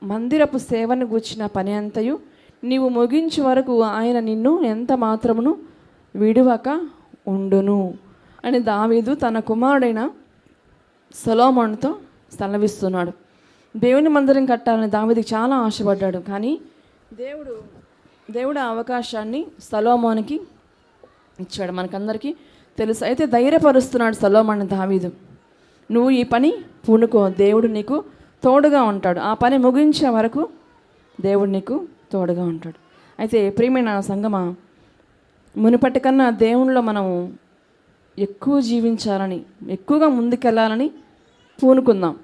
మందిరపు సేవను గూర్చిన పని అంతయు నీవు ముగించే వరకు ఆయన నిన్ను ఎంత మాత్రమును విడువక ఉండును అని దావీదు తన కుమారుడైన సొలొమోనుతో సెలవిస్తున్నాడు. దేవుని మందిరం కట్టాలని దావీదుకి చాలా ఆశపడ్డాడు. కానీ దేవుడు ఆ అవకాశాన్ని సొలొమోనుకి ఇచ్చాడు. మనకందరికీ తెలుసు. అయితే ధైర్యపరుస్తున్నాడు సొలొమోను దావీదు, నువ్వు ఈ పని పూనుకో, దేవుడు నీకు తోడుగా ఉంటాడు. ఆ పని ముగించే వరకు దేవుడు నీకు తోడుగా ఉంటాడు. అయితే ప్రియమైన సంగమా, మునుపటి కన్నా దేవునిలో మనం ఎక్కువ జీవించాలని, ఎక్కువగా ముందుకెళ్ళాలని పూనుకుందాం.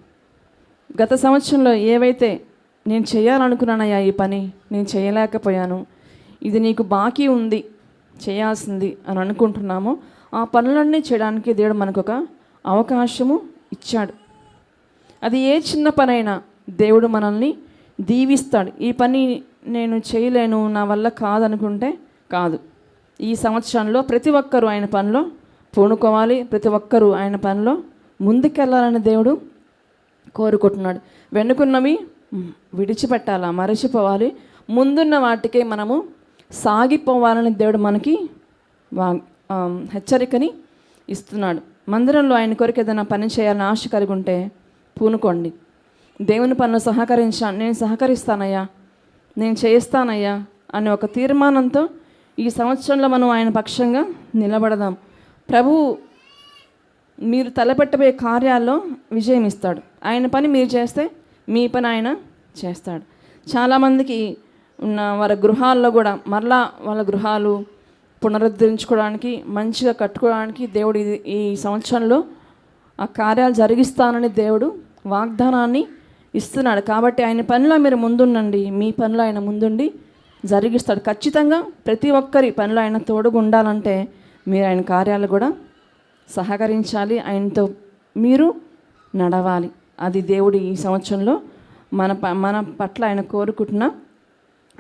గత సంవత్సరంలో ఏవైతే నేను చేయాలనుకున్నానయ్యా ఈ పని నేను చేయలేకపోయాను, ఇది నీకు బాకీ ఉంది చేయాల్సింది అని అనుకుంటున్నామో ఆ పనులన్నీ చేయడానికి దేవుడు మనకు ఒక అవకాశము ఇచ్చాడు. అది ఏ చిన్న పనైనా దేవుడు మనల్ని దీవిస్తాడు. ఈ పని నేను చేయలేను, నా వల్ల కాదనుకుంటే కాదు. ఈ సంవత్సరంలో ప్రతి ఒక్కరూ ఆయన పనిలో పూనుకోవాలి, ప్రతి ఒక్కరూ ఆయన పనిలో ముందుకెళ్ళాలని దేవుడు కోరుకుంటున్నాడు. వెనుకున్నవి విడిచిపెట్టాలా, మరచిపోవాలి. ముందున్న వాటికే మనము సాగిపోవాలని దేవుడు మనకి హెచ్చరికని ఇస్తున్నాడు. మందిరంలో ఆయన కొరకు ఏదైనా పని చేయాలని ఆశ కలిగి ఉంటే పూనుకోండి. దేవుని పనులు నేను సహకరిస్తానయ్యా, నేను చేస్తానయ్యా అనే ఒక తీర్మానంతో ఈ సంవత్సరంలో మనం ఆయన పక్షంగా నిలబడదాం. ప్రభు మీరు తలపెట్టబోయే కార్యాల్లో విజయం ఇస్తాడు. ఆయన పని మీరు చేస్తే మీ పని ఆయన చేస్తాడు. చాలామందికి ఉన్న వారి గృహాల్లో కూడా మరలా వాళ్ళ గృహాలు పునరుద్ధరించుకోవడానికి, మంచిగా కట్టుకోవడానికి దేవుడు ఈ సంవత్సరంలో ఆ కార్యాలు జరిగిస్తానని దేవుడు వాగ్దానాన్ని ఇస్తున్నాడు. కాబట్టి ఆయన పనిలో మీరు ముందుండండి, మీ పనిలో ఆయన ముందుండి జరిగిస్తాడు. ఖచ్చితంగా ప్రతి ఒక్కరి పనిలో ఆయన తోడుగా ఉండాలంటే మీరు ఆయన కార్యాలు కూడా సహకరించాలి, ఆయనతో మీరు నడవాలి. అది దేవుడు ఈ సంవత్సరంలో మన పట్ల ఆయన కోరుకుంటున్న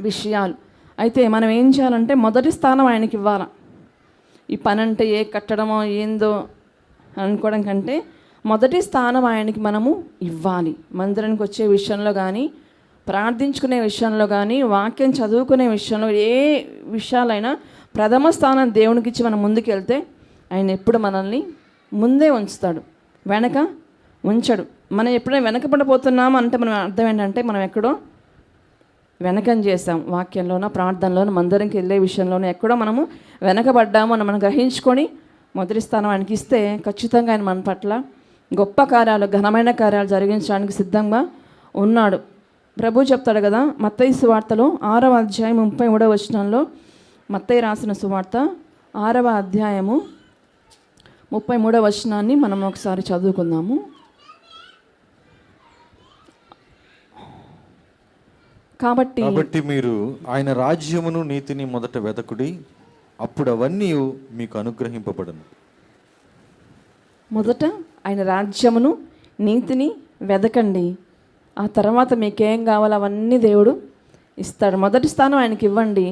విషయాలు. అయితే మనం ఏం చేయాలంటే మొదటి స్థానం ఆయనకి ఇవ్వాలి. ఈ పని అంటే ఏ కట్టడమో ఏందో అనుకోవడం కంటే మొదటి స్థానం ఆయనకి మనము ఇవ్వాలి. మందిరానికి వచ్చే విషయంలో కానీ, ప్రార్థించుకునే విషయంలో కానీ, వాక్యం చదువుకునే విషయంలో, ఏ విషయాలైనా ప్రథమ స్థానం దేవునికి ఇచ్చి మనం ముందుకు వెళ్తే ఆయన ఎప్పుడు మనల్ని ముందే ఉంచుతాడు, వెనక ఉంచడు. మనం ఎప్పుడైనా వెనకబడిపోతున్నాము అంటే మనం అర్థం ఏంటంటే మనం ఎక్కడో వెనకం చేసాం. వాక్యంలోనో, ప్రార్థనలోనో, మందిరంకి వెళ్ళే విషయంలోనో ఎక్కడో మనము వెనకబడ్డాము అని మనం గ్రహించుకొని మొదటి స్థానం ఆయనకి ఇస్తే ఖచ్చితంగా ఆయన మన పట్ల గొప్ప కార్యాలు, ఘనమైన కార్యాలు జరిగించడానికి సిద్ధంగా ఉన్నాడు. ప్రభు చెప్తాడు కదా, మత్తయి సువార్తలో 6వ అధ్యాయం 33వ వచనంలో, మత్తయి రాసిన సువార్త 6వ అధ్యాయము 33వ వచనాన్ని మనం ఒకసారి చదువుకుందాము. కాబట్టి మీరు ఆయన రాజ్యమును నీతిని మొదట వెతకుడి, అప్పుడు అవన్నీ మీకు అనుగ్రహింపబడును. మొదట ఆయన రాజ్యమును నీతిని వెదకండి, ఆ తర్వాత మీకేం కావాలో అవన్నీ దేవుడు ఇస్తాడు. మొదటి స్థానం ఆయనకి ఇవ్వండి,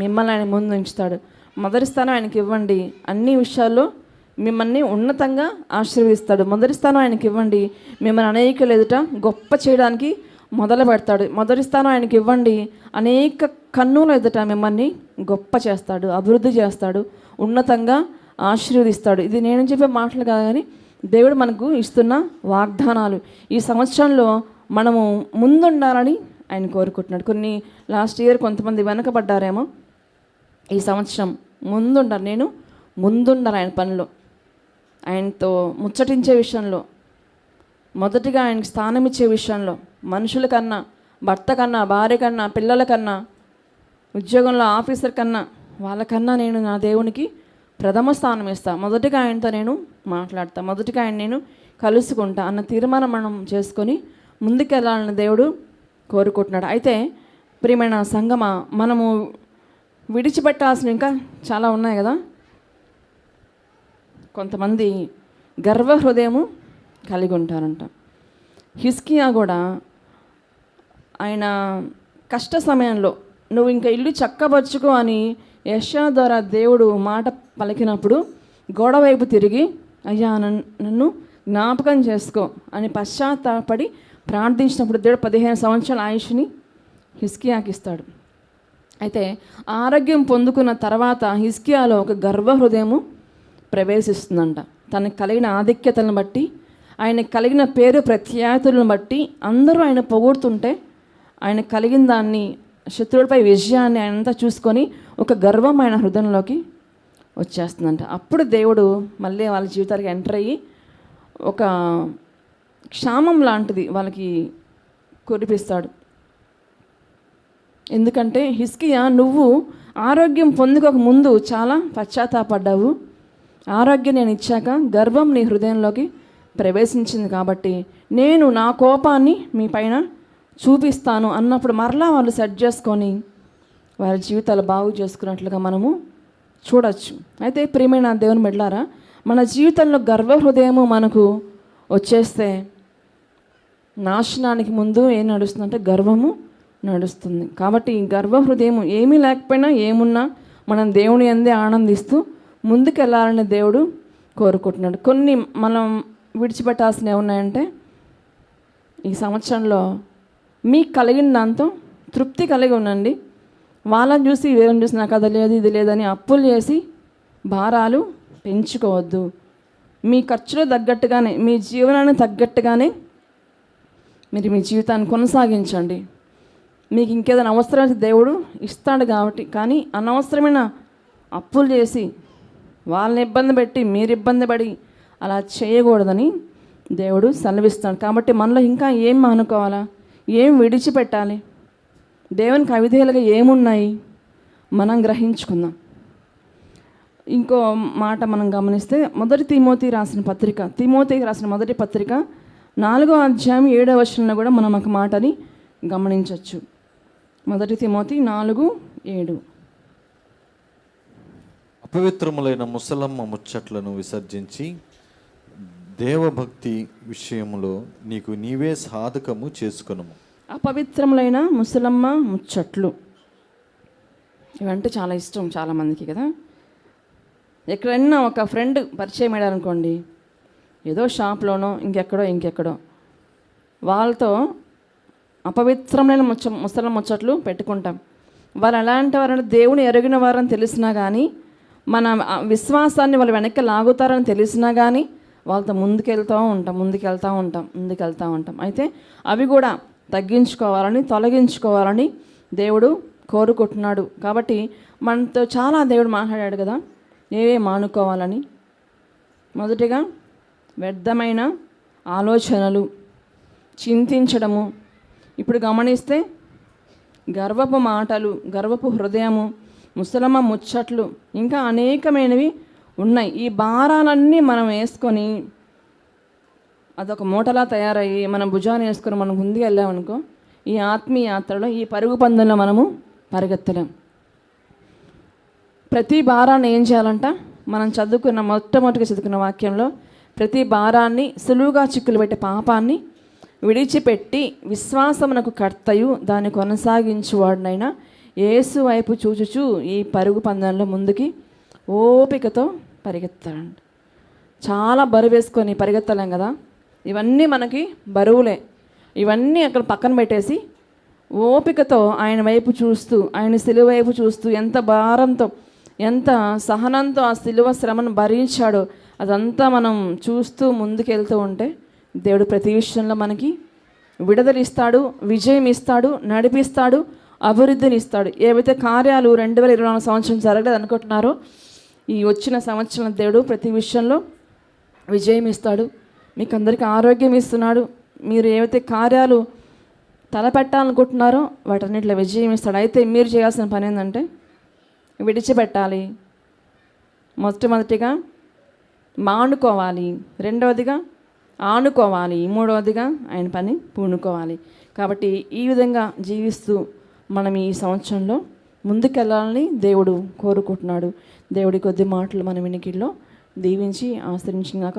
మిమ్మల్ని ఆయన ముందు ఉంచుతాడు. మొదటి స్థానం ఆయనకి ఇవ్వండి, అన్ని విషయాల్లో మిమ్మల్ని ఉన్నతంగా ఆశీర్వదిస్తాడు. మొదటి స్థానం ఆయనకి ఇవ్వండి, మిమ్మల్ని అనేకుల ఎదుట గొప్ప చేయడానికి మొదలు పెడతాడు. మొదటి స్థానం ఆయనకి ఇవ్వండి, అనేక కన్నుల ఎదుట మిమ్మల్ని గొప్ప చేస్తాడు, అభివృద్ధి చేస్తాడు, ఉన్నతంగా ఆశీర్వదిస్తాడు. ఇది నేను చెప్పే మాటలు కాదు కానీ దేవుడు మనకు ఇస్తున్న వాగ్దానాలు. ఈ సంవత్సరంలో మనము ముందుండాలని ఆయన కోరుకుంటున్నాడు. కొన్ని లాస్ట్ ఇయర్ కొంతమంది వెనకబడ్డారేమో, ఈ సంవత్సరం ముందుండాలి. నేను ముందుండాలి ఆయన పనిలో, ఆయనతో ముచ్చటించే విషయంలో, మొదటిగా ఆయనకి స్థానం ఇచ్చే విషయంలో, మనుషుల కన్నా, భర్త కన్నా, భార్య కన్నా, పిల్లల కన్నా, ఉద్యోగంలో ఆఫీసర్ కన్నా, వాళ్ళకన్నా నేను నా దేవునికి ప్రథమ స్థానం ఇస్తాను. మొదటిగా ఆయనతో నేను మాట్లాడతాను, మొదటిగా ఆయన నేను కలుసుకుంటా అన్న తీర్మానం మనం చేసుకొని ముందుకెళ్ళాలని దేవుడు కోరుకుంటున్నాడు. అయితే ప్రియమైన సంగమా, మనము విడిచిపెట్టాల్సిన ఇంకా చాలా ఉన్నాయి కదా. కొంతమంది గర్వ హృదయము కలిగి ఉంటారంట. హిజ్కియా కూడా ఆయన కష్ట సమయంలో నువ్వు ఇంకా ఇల్లు చక్కబరుచుకో అని యెషయా ద్వారా దేవుడు మాట పలికినప్పుడు గోడ వైపు తిరిగి, అయ్యా నన్ను జ్ఞాపకం చేసుకో అని పశ్చాత్తాపడి ప్రార్థించినప్పుడు దేవుడు 15 సంవత్సరాల ఆయుష్ని హిజ్కియాకి ఇస్తాడు. అయితే ఆరోగ్యం పొందుకున్న తర్వాత హిజ్కియాలో ఒక గర్వ హృదయము ప్రవేశిస్తుందంట. తనకు కలిగిన ఆధిక్యతలను బట్టి, ఆయనకు కలిగిన పేరు ప్రఖ్యాతులను బట్టి అందరూ ఆయన పొగుడుతుంటే, ఆయన కలిగిన దాన్ని, శత్రువులపై విజయాన్ని ఆయనంతా చూసుకొని ఒక గర్వం ఆయన హృదయంలోకి వచ్చేస్తుందంట. అప్పుడు దేవుడు మళ్ళీ వాళ్ళ జీవితానికి ఎంటర్ అయ్యి ఒక క్షామం లాంటిది వాళ్ళకి కురిపిస్తాడు. ఎందుకంటే హిజ్కియా, నువ్వు ఆరోగ్యం పొందుకోక ముందు చాలా పశ్చాత్తాపడ్డావు, ఆరోగ్యం నేను ఇచ్చాక గర్వం నీ హృదయంలోకి ప్రవేశించింది, కాబట్టి నేను నా కోపాన్ని మీ పైన చూపిస్తాను అన్నప్పుడు మరలా వాళ్ళు సెట్ చేసుకొని వారి జీవితాలు బాగు చేసుకున్నట్లుగా మనము చూడవచ్చు. అయితే ప్రియమైన దేవుని బిడ్డలారా, మన జీవితంలో గర్వ హృదయము మనకు వచ్చేస్తే నాశనానికి ముందు ఏం నడుస్తుందంటే గర్వము నడుస్తుంది. కాబట్టి ఈ గర్వ హృదయం ఏమీ లేకపోయినా ఏమున్నా మనం దేవుని అందే ఆనందిస్తూ ముందుకెళ్ళాలని దేవుడు కోరుకుంటున్నాడు. కొన్ని మనం విడిచిపెట్టాల్సినవి ఏమున్నాయంటే, ఈ సంవత్సరంలో మీకు కలిగిన దాంతో తృప్తి కలిగి ఉండండి. వాళ్ళని చూసి వేరే చూసి నాకు అది లేదు ఇది లేదని అప్పులు చేసి భారాలు పెంచుకోవద్దు. మీ ఖర్చులో తగ్గట్టుగానే, మీ జీవనానికి తగ్గట్టుగానే మీరు మీ జీవితాన్ని కొనసాగించండి. మీకు ఇంకేదైనా అవసరమైతే దేవుడు ఇస్తాడు కాబట్టి, కానీ అనవసరమైన అప్పులు చేసి వాళ్ళని ఇబ్బంది పెట్టి మీరు ఇబ్బంది పడి అలా చేయకూడదని దేవుడు సెలవిస్తాడు. కాబట్టి మనలో ఇంకా ఏం మానుకోవాలా, ఏం విడిచిపెట్టాలి, దేవునికి అవిధేయులుగా ఏమున్నాయి మనం గ్రహించుకుందాం. ఇంకో మాట మనం గమనిస్తే తిమోతికి రాసిన మొదటి పత్రిక 4వ అధ్యాయం 7వ వచనంలో కూడా మనం ఒక మాటని గమనించవచ్చు. 1 తిమోతి 4:7. అపవిత్రములైన ముసలమ్మ ముచ్చట్లను విసర్జించి దేవభక్తి విషయంలో నీకు నీవే సాధకము చేసుకొనుము. అపవిత్రములైన ముసలమ్మ ముచ్చట్లు ఇవంటే చాలా ఇష్టం చాలామందికి కదా. ఎక్కడైనా ఒక ఫ్రెండ్ పరిచయం అయ్యారనుకోండి, ఏదో షాప్లోనో ఇంకెక్కడో వాళ్ళతో అపవిత్రమైన ముసలమ్మ ముచ్చట్లు పెట్టుకుంటాం. వాళ్ళు ఎలాంటి వారంటే దేవుని ఎరిగిన వారని తెలిసినా కానీ, మన విశ్వాసాన్ని వాళ్ళు వెనక్కి లాగుతారని తెలిసినా కానీ వాళ్ళతో ముందుకెళ్తూ ఉంటాం. అయితే అవి కూడా తొలగించుకోవాలని దేవుడు కోరుకుంటున్నాడు. కాబట్టి మనతో చాలా దేవుడు మాట్లాడాడు కదా, ఏవే మానుకోవాలని. మొదటిగా వ్యర్థమైన ఆలోచనలు, చింతించడము. ఇప్పుడు గమనిస్తే గర్వపు మాటలు, గర్వపు హృదయము, ముసలమ్మ ముచ్చట్లు, ఇంకా అనేకమైనవి ఉన్నాయి. ఈ భారాలన్నీ మనం వేసుకొని అదొక మూటలా తయారయ్యి మనం భుజాన్ని వేసుకొని మనం ముందుకు వెళ్ళామనుకో, ఈ ఆత్మీయ యాత్రలో, ఈ పరుగు పందెంలో మనము పరిగెత్తలేం. ప్రతి భారాన్ని ఏం చేయాలంట, మనం మొట్టమొదటిగా చదువుకున్న వాక్యంలో, ప్రతి భారాన్ని సులువుగా చిక్కులు పెట్టే పాపాన్ని విడిచిపెట్టి విశ్వాసమునకు కర్తయు దాన్ని కొనసాగించువాడినైనా యేసు వైపు చూచుచూ ఈ పరుగు పందెంలో ముందుకి ఓపికతో పరిగెత్తాలంట. చాలా బరువు వేసుకొని పరిగెత్తలేం కదా, ఇవన్నీ మనకి బరువులే. ఇవన్నీ అక్కడ పక్కన పెట్టేసి ఓపికతో ఆయన వైపు చూస్తూ, ఆయన సిలువ వైపు చూస్తూ, ఎంత భారంతో ఎంత సహనంతో ఆ సిలువ శ్రమను భరించాడో అదంతా మనం చూస్తూ ముందుకెళ్తూ ఉంటే దేవుడు ప్రతి విషయంలో మనకి విడుదలిస్తాడు, విజయం ఇస్తాడు, నడిపిస్తాడు, అభివృద్ధిని ఇస్తాడు. ఏవైతే కార్యాలు 2024 సంవత్సరం జరగలేదు అనుకుంటున్నారో, ఈ వచ్చిన సంవత్సరం దేవుడు ప్రతి విషయంలో విజయం ఇస్తాడు. మీకు అందరికీ ఆరోగ్యం ఇస్తున్నాడు. మీరు ఏవైతే కార్యాలు తలపెట్టాలనుకుంటున్నారో వాటన్నిటిలో విజయం ఇస్తాడు. అయితే మీరు చేయాల్సిన పని ఏంటంటే విడిచిపెట్టాలి. మొట్టమొదటిగా మానుకోవాలి, రెండవదిగా ఆనుకోవాలి, మూడవదిగా ఆయన పని పూనుకోవాలి. కాబట్టి ఈ విధంగా జీవిస్తూ మనం ఈ సంవత్సరంలో ముందుకెళ్ళాలని దేవుడు కోరుకుంటున్నాడు. దేవుడి కొద్ది మాటలు మన వినికిడిలో దీవించి ఆశ్రయించినాక